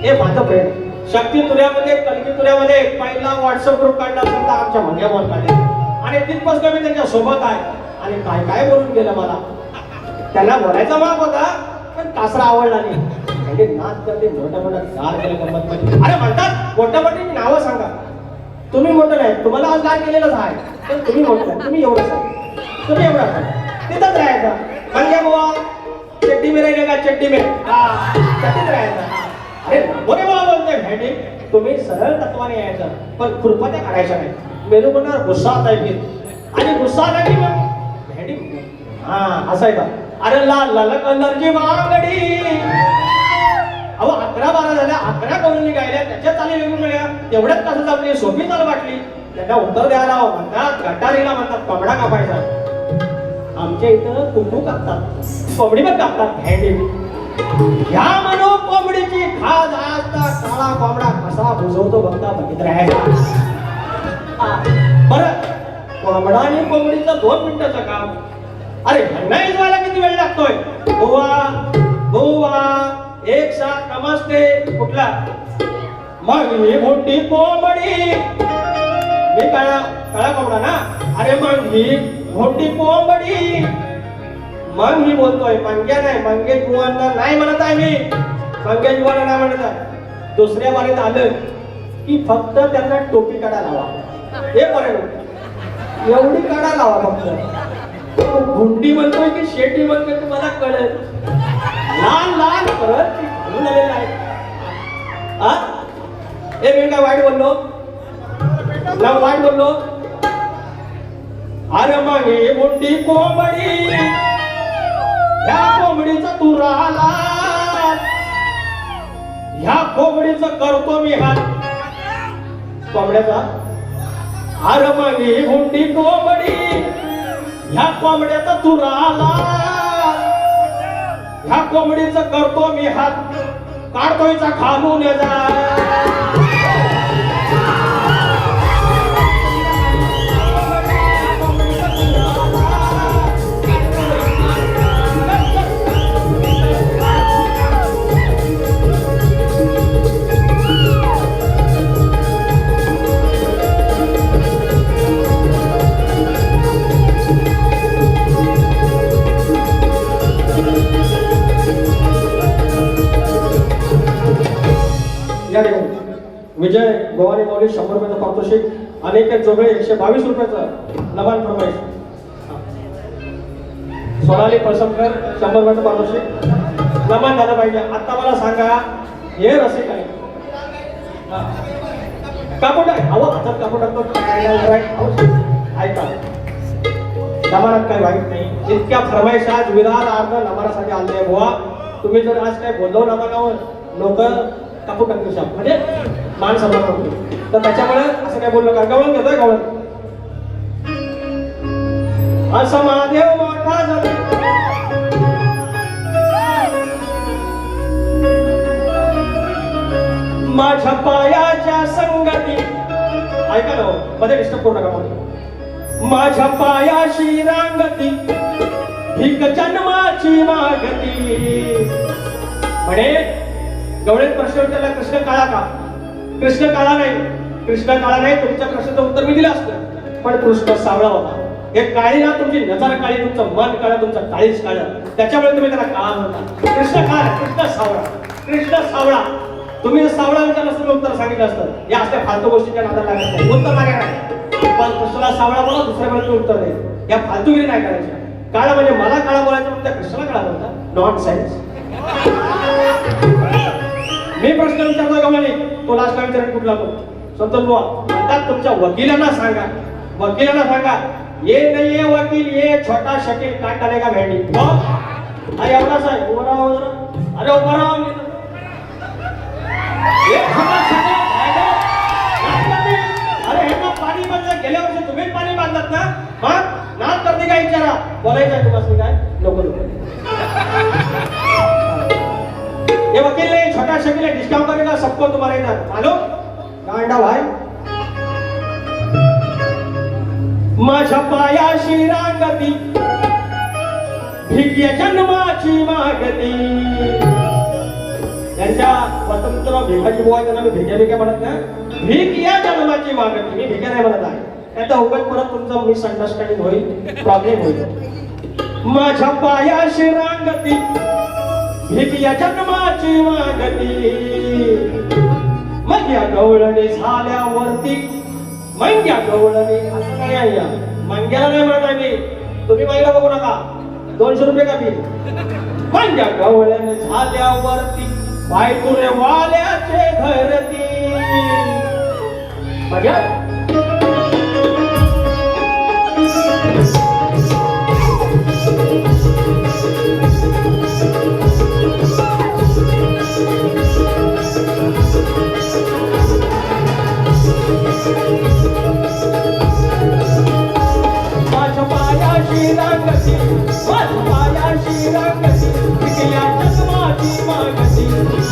हे माझं प्रेम शक्ती तुऱ्यामध्ये कलकी तुऱ्यामध्ये पहिला व्हॉट्सअप ग्रुप काढला असेल तर आमच्या मंगे बॉल काढले आणि तिथपासून मी त्यांच्या सोबत आहे. आणि काय काय बोलून गेलं मला, त्यांना बोलायचा माग होता पण कासरा आवडला नाही. म्हणजे नाच करते मोठं गार केलं गंमत मध्ये. अरे म्हणतात मोठ्या मोठी नावं सांगा, तुम्ही मोठं नाही, तुम्हाला आज गार केलेलंच आहे पण तुम्ही मोठं नाही, तुम्ही एवढं सांगा, तुम्ही एवढं सांगा, तिथंच राहायचं. म्हणजे बुवा चड्डी में राहिलं का, चड्डी में चड्डीत राहायचं. अरे बोले बाबा बोलते भेटी, तुम्ही सरळ तत्वाने यायचं पण खुरपात्या काढायच्या नाही. मेरू म्हणणार गुस्सा आता आहे आणि गुस्सा आला की मग भेटी हा असायचा. अरे लाल कलरची वांगडी, अहो 11-12 झाल्या, 11 कॉलनी गायल्या, त्याच्या चाली वेगवेगळ्या, तेवढ्यात कसं आपली सोपी चाल वाटली. त्यांना उत्तर द्यायला म्हणतात गटारीला म्हणतात कोंबडा कापायचा. आमच्या इथं कुंकू कापतात, कोंबडी पण कापतात भेंडी. ह्या म्हणू कोंबडीची खाज असता काळा कोंबडा कसा बुजवतो बघता बघित राहायचा. बरं कोंबडा आणि कोंबडीचं 2 मिनिटाचं काम, अरे नाही व्हायला किती वेळ लागतोय. गोवा एक साथ नमस्ते कुठला मग ही मोठी कोंबडी, मी काळा कोंबडा ना, अरे मग ही मोठी कोंबडी. मग मी बोलतोय मंग्या नाही, मंगेश बुवांना नाही म्हणत आहे मी, मंगेश बुवांना नाही म्हणत आहे. दुसऱ्या वारीत आलं की फक्त त्यांना टोपी काढा लावा, हे पर्यंत एवढी काढा लावा फक्त. गुंडी म्हणतोय की शेटी म्हणतोय तुम्हाला कळेल. लाल परत ती घालून आलेला आहे. हे मी काय वाईट बोललो ना, वाईट बोललो. अरे मग हे मोठी कोंबडी, ह्या कोंबडीचा तू राहिला, ह्या कोंबडीचं करतो मी हात कोंबड्याचा. अरे मग ही मोठी कोंबडी, ह्या कोंबड्याचा तू राहिला, ह्या कोंबडीचं करतो मी हात, काढतोयचा खालून जा. गोवारी माऊली 100 रुपयाचं पारितोषिक, अनेक जोगळे 122 रुपयाचं नमान फरमाईश. सोनाली पळसमकर 100 रुपयाचं पारितोषिक नमान झालं पाहिजे. आता मला सांगा, हे रसिक आहे कापड आहे, अहो हातात कापड टाकतो ऐका, नमानात काही वाईट नाही. इतक्या फरमाईशा विरार अर्ध नमानासाठी आणले बुवा. तुम्ही जर आज काय बोललो नमानावर लोक कापड टाकतो शाप म्हणजे मान सन्मान होतो, तर त्याच्यामुळे असं काय बोललो का? गवळण घेतोय गवळण. असा महादेव मोठा झाला माझ्या पायाच्या संगती, ऐका ना मध्ये डिस्टर्ब करू नका मला. माझ्या पायाशी रांगती भीक जन्माची मागती. म्हणे गवळेत प्रश्न विचारला, कृष्ण काळा का? कृष्ण काळा नाही, कृष्ण काळा नाही. तुमच्या प्रश्नाचं उत्तर मी दिलं असतं, पण कृष्ण सावळा होता. हे काळी ना, तुमची नजर काळी, तुमचं मन काळं, तुमचं काळीच काळं, त्याच्यामुळे तुम्ही त्याला काळा म्हणता. कृष्ण काळा, कृष्ण सावळा, कृष्ण सावळा. तुम्ही जर सावळा विचारलं असतं उत्तर सांगितलं असतं. या असल्या फालतू गोष्टीच्या नादाला लागत नाही, उत्तर मागे नाही. पण कृष्णाला सावळा बोला, दुसऱ्या वेळेस उत्तर दे. या फालतूगिरी नाही करायच्या. काळा म्हणजे मला काळा बोलायचं, पण त्या कृष्णाला काळा बोलता, नॉट सेन्स. मी प्रश्न विचारतो का म्हणे, तो लास्टला विचारेल कुठला तो संतोष बुवा म्हणतात, तुमच्या वकिलांना सांगा, वकिलांना सांगा, ये नाही ये वकील, ये छोटा शकील काट डालेगा भेंडी. हा एवढाच आहे. उभा राहा जरा. अरे उभा राहा. अरे हे ना पाणी बांधलं, गेल्या वर्षी तुम्ही पाणी बांधलात ना, मग नाच करते काय विचारा, बोलायचं आहे तुम्हाला काय नको नको. ये वकील ने छोटा शकील डिस्काउंट करेगा सबको तुम्हारे इधर मालूम गांडा भाई. माझ्या पायाशी रांगती भिक्या जन्माची मागती. त्यांच्या स्वतंत्र भिकाजी बुवा त्यांना मी भिक्या म्हणत ना, भीक या जन्माची मागती. मी भिक्या नाही म्हणत आहे. त्याचा उगाच परत तुमचा मिसअंडरस्टँडिंग होईल, प्रॉब्लेम होईल. माझ्या पायाशी रांगती भीक या जन्माची मागती. मग या गवळणी झाल्यावरती, मग या गवळणी, असं नाही आहे, मंग्याला नाही म्हणत आहे मी, तुम्ही महिला बघू नका, 200 रुपये का बिल. मग या गवळणी झाल्यावरती पाय तुरे वाल्याचे धरती. बघा माझ्या पायाशी रांगती, माझ्या पायाशी रांगती भिकल्या जन्माची मागती.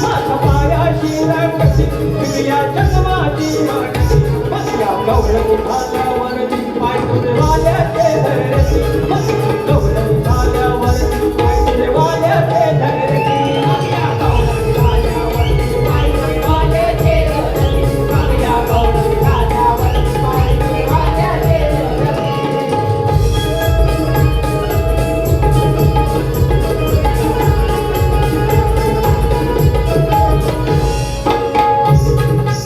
माझ्या पायाशी रांगती भिकल्या जन्माची मागती. बसल्या गवळणी झाल्यावरती पाय तुरे वाल्याचे धरती. बसल्या गवळणी झाल्यावरती पाय तुरे वाल्याचे धरती. बसल्या गवळणी झाल्यावरती पाय तुरे वाल्याचे धरती. बसल्या गवळणी झाल्यावरती पाय तुरे वाल्याचे धरती.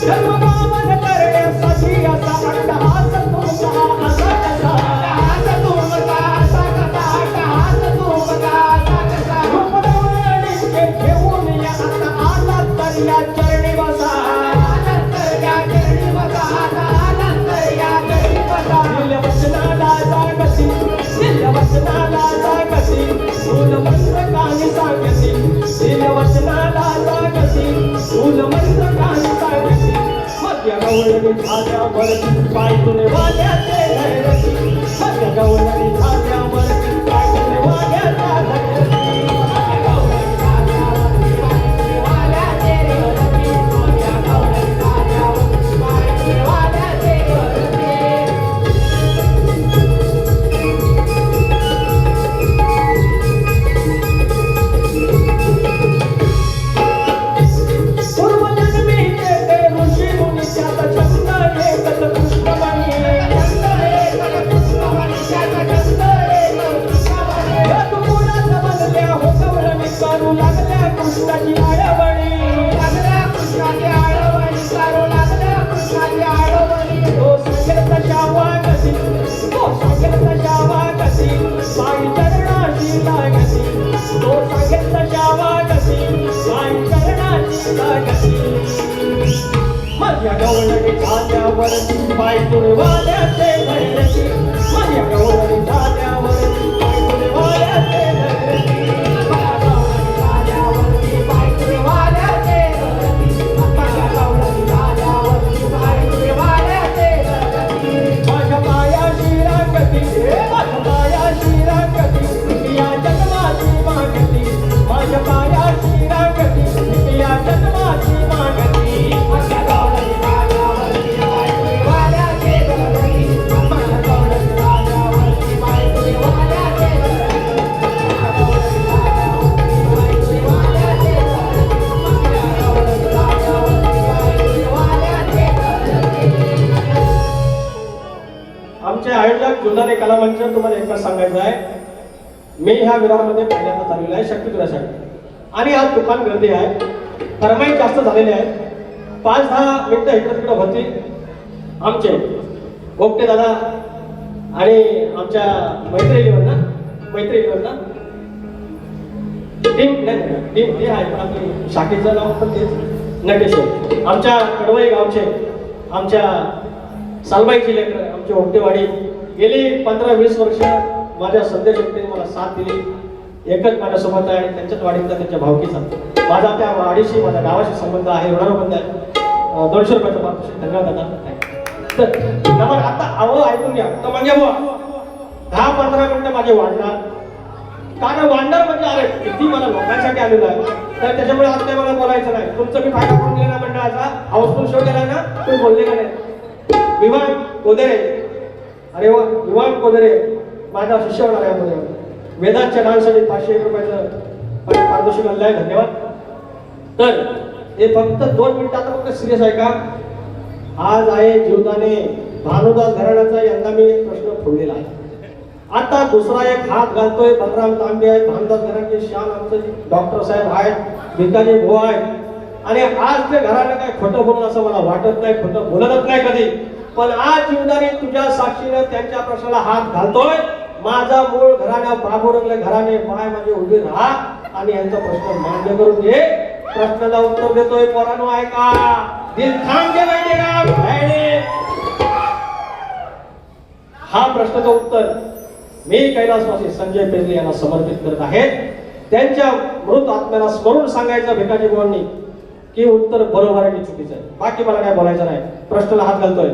जन्मगावन करण्यासाठी असा अट्टहास तुमचा, असा कसा अट्टहास तुमचा, असा कसा अट्टहास तुमचा, असा कसा. रूपडवळणीचे घेऊन या आता आलात तर या चरणी बसा. आलात तर या चरणी बसा. आलात तर या चरणी बसा. दिलवचनाला जागती, दिलवचनाला जागती, मूलमंत्र कानी सांगती. दिलवचनाला जागती, मूलमंत्र कानी सांगती. मग या गवळणी झाल्यावरती पाय तुरे वाल्याचे धरती. मग या गवळणी झाल्यावरती पाय तुरे वाल्याच्या धरती. मग या गवळणी झाल्यावरती पाय तुरे वाल्याचे धरती. मग या गवळणी झाल्यावरती पाय तुरे वाल्याचे धरती. पूर्वजन्मीचे ते ऋषी मुनी त्याचा छंद एकच कृष्णवाणी. छंद एकच कृष्णवाणी त्याचा छंद माझ्या गवळणी झाल्यावरती पाय तुळवाल्याचे धैर्यती माझ्या गवळणी झाल्यावरती पाय तुळवाल्याचे धैर्यती पाय तुळवाल्याचे धैर्यती माझ्या गवळणी झाल्यावरती पाय तुळवाल्याचे धैर्यती माझ्या पायाशी राखती माझ्या पायाशी राखती या जन्माची मागती माझ्या पायाशी राखती या जन्माची मागती माझ्या गवळणी झाल्यावरती पाय तुळवाल्याचे धैर्यती माझ्या गवळणी झाल्यावरती पाय तुळवाल्याचे आमच्या आयोजक जुदाने कलामंच तुम्हाला एकच सांगायचं आहे मी ह्या विरामध्ये पहिल्यांदा चाललेला आहे शक्तिपुरासाठी आणि आज दुकान गर्दी आहे फरमाईश जास्त झालेले आहे 5-10 मिनिटं इकडे तिकडे होती आमचे गोपटे दादा आणि आमच्या मैत्रिणीवर ना टीम हे आहे पण आपली शाखेचं नाव पण तेच नटेश्वर आमच्या कडवई गावचे आमच्या सालबाईची लेकर आमची ओमटेवाडी गेली 15-20 वर्ष माझ्या संदेश शक्तीने मला साथ दिली एकच माझ्यासोबत आहे आणि त्यांच्याच वाडीचा त्यांच्या भावकीचा माझा त्या वाडीशी माझ्या गावाशी संबंध आहे ऋणानुबंध आहे 200 रुपयाचा पारितोषिक धन्यवाद दादा तर नमन आता ऐकून घ्या तर म्हणजे बुवा 10-15 मिनिटं माझे वाढणार कारण वांडर म्हणजे अरे किती मला लोकांसाठी आलेलं आहे तर त्याच्यामुळे आज काही मला बोलायचं नाही तुमचं मी फायदा करून दिला ना मंडळाचा हाऊसफुल शो केला ना तुम्ही बोलले का नाही विवान कोदरे अरे वा विवान कोदरे माझा शिष्य होणार आहे वेदांच्या डान्ससाठी 501 रुपयाचं पारितोषिक आणलं आहे धन्यवाद तर हे फक्त 2 मिनिटं आता फक्त सिरियस आहे का आज आहे जीवदाने भानुदास घराण्याचा यंदा मी एक प्रश्न फोडलेला आहे आता दुसरा एक हात घालतोय बलराम तांबे आहेत भानुदास घराण्याचे श्याम आमचे डॉक्टर साहेब आहेत भिकाजी भाऊ आहेत आणि आज ते घरानं काय खोटं बोलून असं मला वाटत नाही खोटं बोलतच नाही कधी पण आज जीवदाने तुझ्या साक्षीने त्यांच्या प्रश्नाला हात घालतोय माझा मूळ घराण्या बाबुरंगले घराणे पाय माझे उभी राहा आणि यांचा प्रश्न मान्य करून घे प्रश्नाला उत्तर देतोय पोरांनो ऐका दिल थांब घे माहिती का हा प्रश्नाचं उत्तर मी कैलासवासी संजय पेजले यांना समर्पित करत आहे त्यांच्या मृत आत्म्याला स्मरून सांगायचं भिकाजी भाऊंनी की उत्तर बरोबर आहे की चुकीचं आहे बाकी मला काय बोलायचं नाही प्रश्नाला हात घालतोय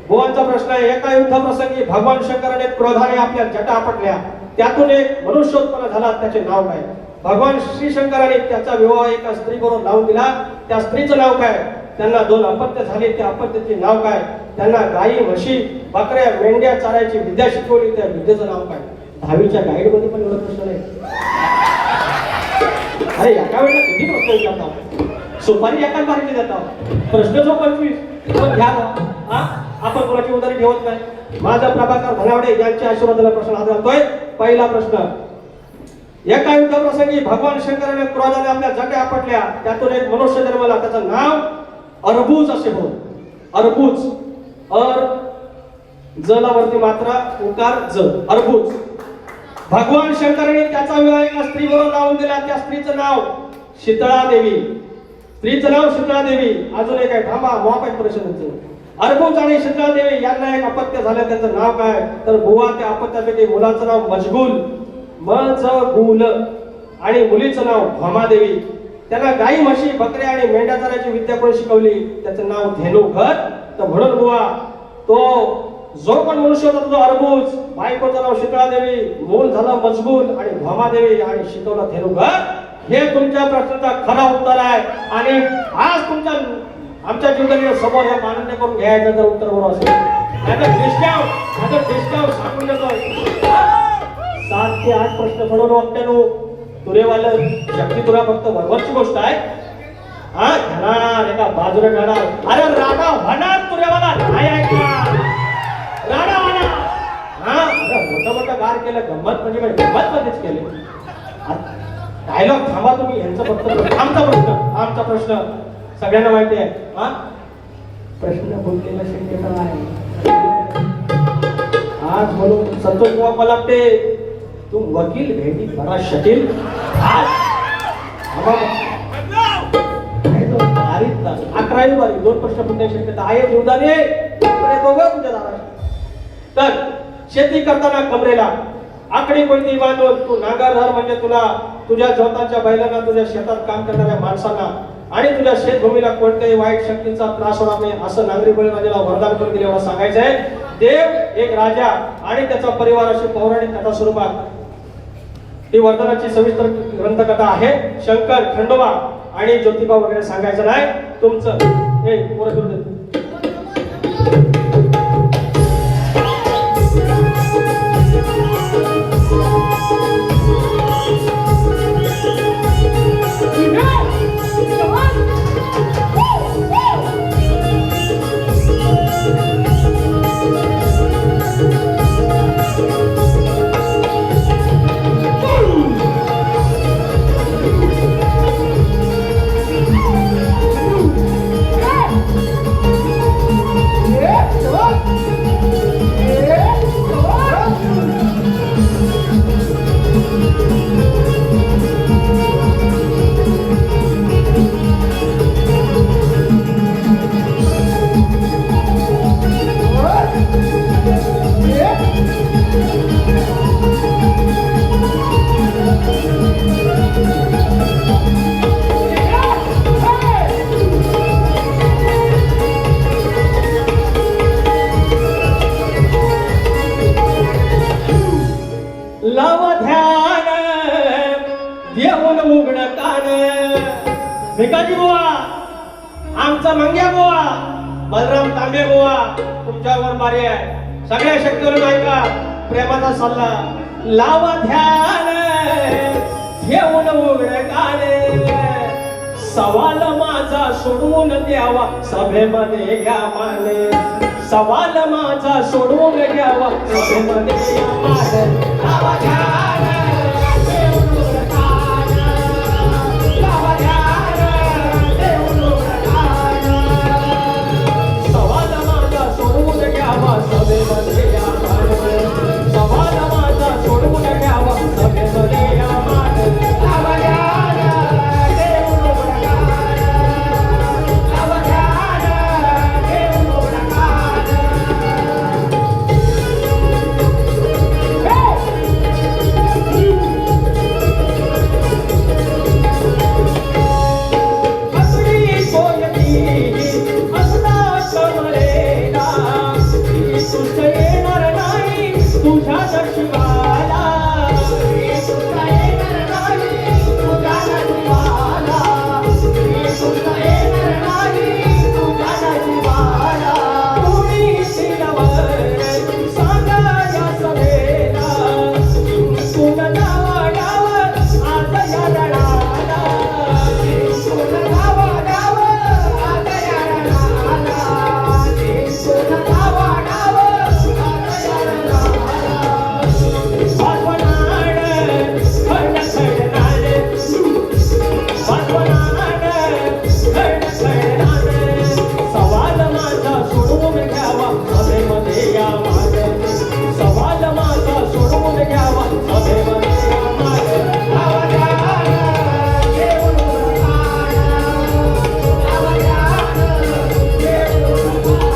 बुवांचा प्रश्न आहे एका युद्ध प्रसंगी भगवान शंकराने क्रोधाने आपल्या जटा आपटल्या त्यातून एक मनुष्योत्पन्न झाला त्याचे नाव काय भगवान श्री शंकराने त्याचा विवाह एका स्त्रीबरोबर लावून दिला त्या स्त्रीचं नाव काय त्यांना 2 अपत्य झाले त्या अपत्याचे नाव काय त्यांना गायी म्हशी बकऱ्या मेंढ्या चारायची विद्या शिकवली त्या विद्येचं नाव काय 10वीच्या गाईड मध्ये पण एवढा प्रश्न नाही अरे एका वेळेला किती प्रश्न विचारता सुपारी एकाच बारीने देता प्रश्न जो 25 पण घ्या हा आपण कोणाची उदाहरण ठेवत नाही माझा प्रभाकर धनावडे यांच्या आशीर्वादाला प्रश्न हात घालतोय पहिला प्रश्न एका युद्ध प्रसंगी भगवान शंकराने क्रोधाने आपल्या जटा आपटल्या त्यातून एक मनुष्य जन्मला त्याचं नाव अरबूज असे हो अरबूज जलावरती मात्रा उकार ज अरबूज भगवान शंकराने त्याचा विवाह एका स्त्रीबरोबर लावून दिला त्या स्त्रीचं नाव शीतळा देवी स्त्रीचं नाव शीतळा देवी अजून एक आहे थांबा मोबाईल परिषदेचं अरबूज आणि शीतळा देवी यांना एक अपत्य झालं त्याचं नाव काय तर बुवा त्या अपत्यापैकी मुलाचं नाव मजगुल मजगुल आणि मुलीचं नाव भमादेवी त्यांना गाई म्हशी बकऱ्या आणि मेंढ्या चरायची विद्या कोणी शिकवली त्याचं नाव धेनुघर तर म्हणून बुवा तो जो पण मनुष्य होता तो अरबूज बायकोचं नाव शीतळा देवी मूल झालं मजगुल आणि भमादेवी आणि शिकवलं धेनुघर हे तुमच्या प्रश्नाचा खरा उत्तर आहे आणि आज तुमच्या आमच्या जीवनाने समोर हे मान्य करून घ्यायचं जर उत्तर बरोबर असेल आता डिस्काउंट सांगून देतो 7 ते 8 प्रश्न सोडवून वाटत्यानो तुरेवालं शक्ती तुला फक्त वरवरची गोष्ट आहे हा घेणार एका बाजूला घेणार अरे राणा होणार तुरेवाला नाही ऐकणार राणा होणार हा मोठा गार केलं गंमत म्हणजे गंमत मध्येच केले डायलॉग थांबा तुम्ही यांचा फक्त आमचा प्रश्न सगळ्यांना माहिती आहे हा प्रश्न बोललेला शक्यता आहे आज म्हणून संतोष बुवा मला वाटते तू वकील भेटी बरा शकील आज म्हणतात 11वी बारी 2 प्रश्न फुटण्याची शक्यता आहे जीवदाने पण येतो ग तुझ्या दारात तर शेती करताना कमरेला आकडी कोणती बांधून तू नांगरधर म्हणजे तुला तुझ्या जोतांच्या बैलांना तुझ्या शेतात काम करणाऱ्या माणसांना आणि तुझ्या शेतभूमीला कोणत्याही वाईट शक्तींचा त्रास होणार नाही असं नांगरी बळीराजाला वरदान करून दिले एवढं सांगायचं आहे देव एक राजा आणि त्याचा परिवार अशी पौराणिक कथा स्वरूपात ही वर्धनाची सविस्तर ग्रंथकथा आहे शंकर खंडोबा आणि ज्योतिबा वगैरे सांगायचं नाही तुमचं हे पोरं करून देतो. लावा ध्यान देऊन उघड कान भिकाजी बुवा आमचा मंग्या बुवा बलराम तांबे बुवा तुमच्यावर मारी आहे सगळ्या शक्तीवरून ऐका प्रेमाचा सल्ला लावा ध्यान देऊन उघड कान सवाल माझा सोडवून द्यावा सभेमध्ये घ्या माने सवाल माझा सोडवून घ्यावा सभेमध्ये या माने लावा ध्यान देऊन उघड कान लावा ध्यान देऊन उघड कान सवाल माझा सोडवून घ्यावा सभेमध्ये या माने सवाल माझा सोडवून घ्यावा सभेमध्ये या माने लावा ध्यान देऊन उघड कान लावा ध्यान देऊन उघड कान असली कोयती असला कमरेला सुख येणार नाही तुझ्या नशिबाला सुख येणार नाही तुझ्या नशिबाला सुख येणार नाही तुझ्या नशिबाला तुम्ही शिरवर सांगा या सभेला सुन नावा डाव आज या रणाला सुन नावा डाव आज या रणाला सुन नावा डाव आज या रणाला वासवनाड खंड खंडनाड वासवनाड खंड खंडनाड सवाल माझा सोडवून घ्यावा सभेमध्ये या मागे सवाल माझा सोडवून घ्यावा सभेमध्ये या मागे लावा ध्यान देऊन उघड कान लावा ध्यान देऊन उघड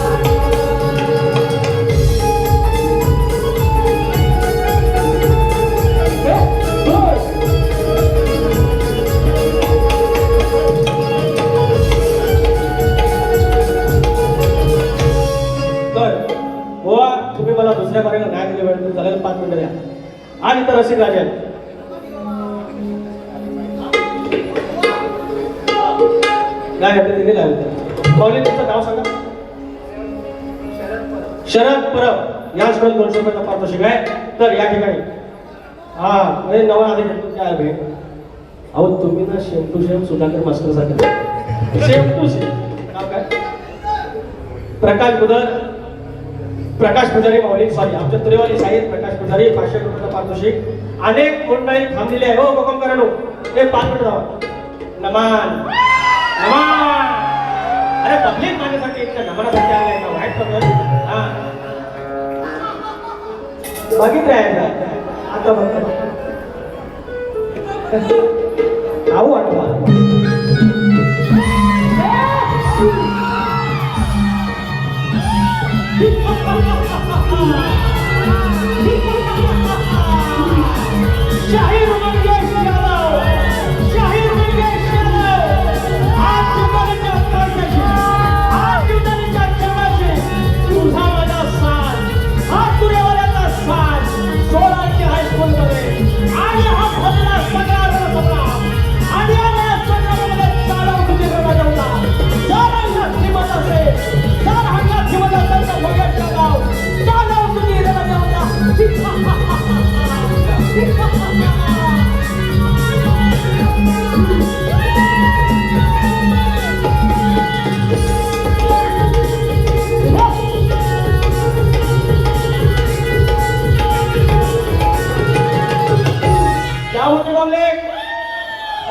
तर बुवा तुम्ही मला दुसऱ्या बारीला नाही दिली वेळ झालेला 5 मिनिटं द्या आणि तर रसिक राजा काय आहे ते दिलेलं आहे कॉलेज तुमचं नाव सांगा शरद परब या स्पर्धेत 200 रुपयाचा पारितोषिक आहे तर या ठिकाणी हा म्हणजे नवा आधी भेटतो काय भेट अहो तुम्ही ना शेम टू शेम सुधाकर मास्टर सारखे शेम टू शेम नाव काय प्रकाश बुधर प्रकाश पुजारी माऊली सॉरी आमच्या त्रिवारी साहित्य प्रकाश पुजारी 500 रुपयाचा पारितोषिक अनेक मंडळी थांबलेली आहे हो कोकमकरांनो हे 5 मिनिट जावा नमान नमान अरे पब्लिक माझ्यासाठी इतकं नमनासाठी आलंय ना वाईट पद्धत हा बघितलं आहे का आता बघतो आऊ आठवा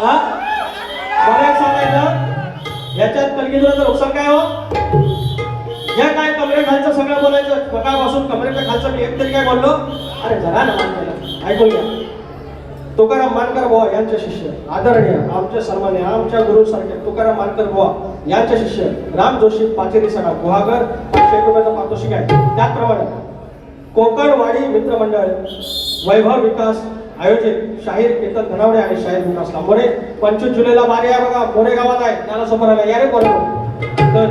हा मला एक सांगायचं याच्यात कलगीचं नुकसान काय हो या काय कमरेखालचं सगळं बोलायचं सकाळपासून कमरेच्या खालचं मी एक तरी काय बोललो अरे जरा ना मान केलं ऐकून घ्या तुकाराम मानकर बुवा यांचे शिष्य आदरणीय आमचे सन्मान्य आमच्या गुरुसारखे तुकाराम मानकर बुवा यांचे शिष्य राम जोशी पाचेरी सडा गुहागर 500 रुपयाचा पारितोषिक आहे त्याचप्रमाणे कोकणवाडी मित्रमंडळ वैभव विकास आयोजित शाहीर केतन धनावडे आणि शाहीर विकास लांबोरे 25 जुलैला बारी आहे बघा मोरे गावात आहे त्याला समोर आला या रे बरोबर तर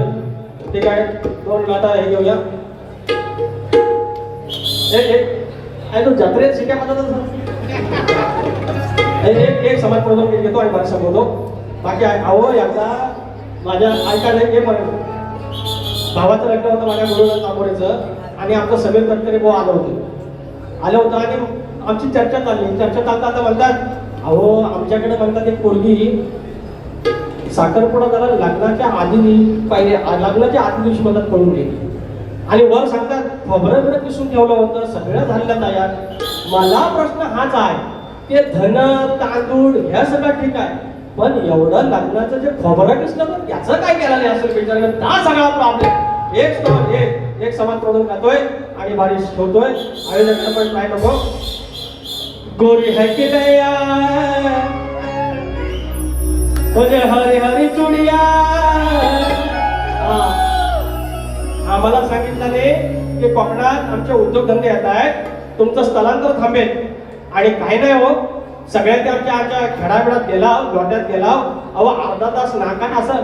ठीक आहे दोन गाता हे घेऊया एक तो जत्रेत शिक्या एक समाज प्रबोधन गीत घेतो आणि बराचसा बोलतो बाकी अहो याचा माझ्या ऐकायला हे म्हणतो भावाचं लग्न होतं माझ्या गुरुनाथ तांबोरेचं आणि आमचं समीर तटकरे भाऊ आलं होतं आणि आमची चर्चा चालता म्हणतात अहो आमच्याकडे म्हणतात एक पोरगी साखरपुडा झाला लग्नाच्या आधी पहिले लग्नाच्या आधी दिवशी म्हणतात कळून गेली आणि वर सांगतात खोबरं बिरं पिसून ठेवलं होतं सगळं झालेलं तयार मला प्रश्न हाच आहे ते धन तांदूळ ह्या सगळं ठीक आहे पण एवढं लग्नाचं जे खोबरं पिसलं तर त्याचं काय केलं नाही असं विचारलं हा सगळा प्रॉब्लेम एक समाज प्रबोधन करतोय आणि बारिश ठेवतोय आयोजक पण काय नको गोरी है की नया तुझे हरी हरी चुडिया आम्हाला सांगितलं नाही की कोकणात आमचे उद्योगधंदे येत आहेत तुमचं स्थलांतर थांबेल आणि काही नाही हो सगळ्यांनी आमच्या खेडाबिडात गेला गोट्यात गेला अहो अर्धा तास नाकात असं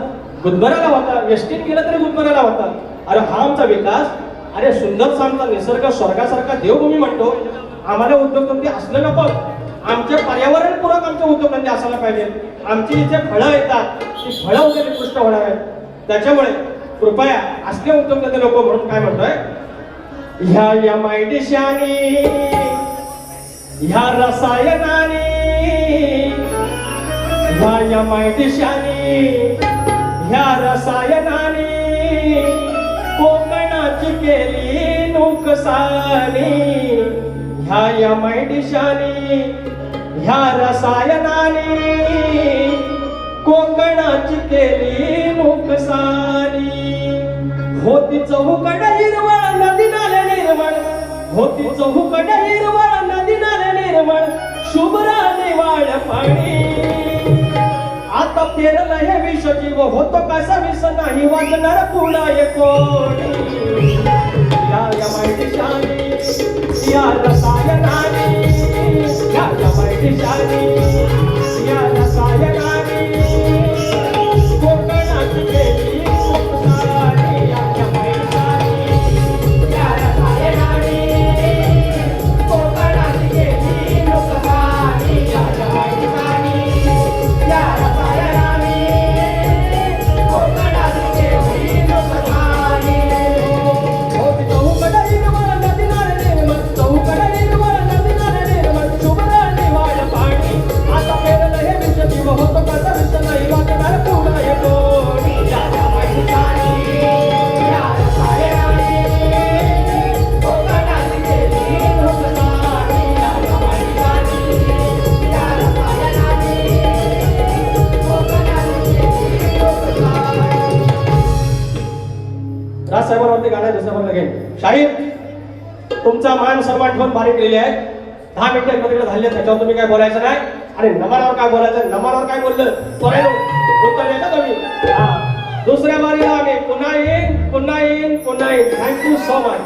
गुदमरायला होता एसटीत गेलं तरी गुदमरायला होता अरे हा आमचा विकास अरे सुंदरसा आमचा निसर्ग स्वर्गासारखा देवभूमी म्हणतो आम्हाला उद्योगधंदे असलं नको आमचे पर्यावरणपूरक आमचे उद्योगधंदे असायला पाहिजे आमची जे फळं येतात ती फळं वगैरे निकृष्ट होणार आहेत त्याच्यामुळे कृपया असले उद्योगधंदे लोक म्हणून काय म्हणतोय ह्या मायदेशाने ह्या रसायनाने ह्या मायदेशाने ह्या रसायनाने कोकणाची केली नुकसानी ह्या मायदेशाने ह्या रसायनाने कोकणाची केली नुकसानी होती चहूकड हिरवळ नदी नाले निर्मळ होती चहूकड हिरवळ नदी नाले निर्मळ शुभ्र निवाळ पाणी आता पेरलं हे विष जीव होतो कसा विष नाही वाचणार पुढा कोणी या मायदेशाने या रसायनाने या मायदेशाने या रसायनाने कोकणाची केली नुकसानी या मायदेशाने या रसायनाने कोकणाची केली नुकसानी या मायदेशाने या रसायनाने कोकणाची केली नुकसानी होती चहूकड हिरवळ नदी नाले निर्मळ चहूकड हिरवळ नदी नाले निर्मळ शुभ्र निवाळ पाणी आता पेरलं हे विष जीव होतो कसा विष नाही वाटणार पुढा कोणी या मायदेशाने या रसायनाने कोकणाची केली नुकसानी या मायदेशाने या रसायनाने कोकणाची केली नुकसानी राजसाहेबांवरती गाणं दुसऱ्या लगेन शाहीर तुमचा मान सन्मान ठेवून बारीक केलेली आहे 10 मिनिटं एकत्र झाले त्याच्यावर तुम्ही काय बोलायचं नाही आणि नमनावर काय बोलायचं नमनावर काय बोललं उत्तर देता तुम्ही दुसऱ्या बारीला आम्ही पुन्हा येईन थँक्यू सो मच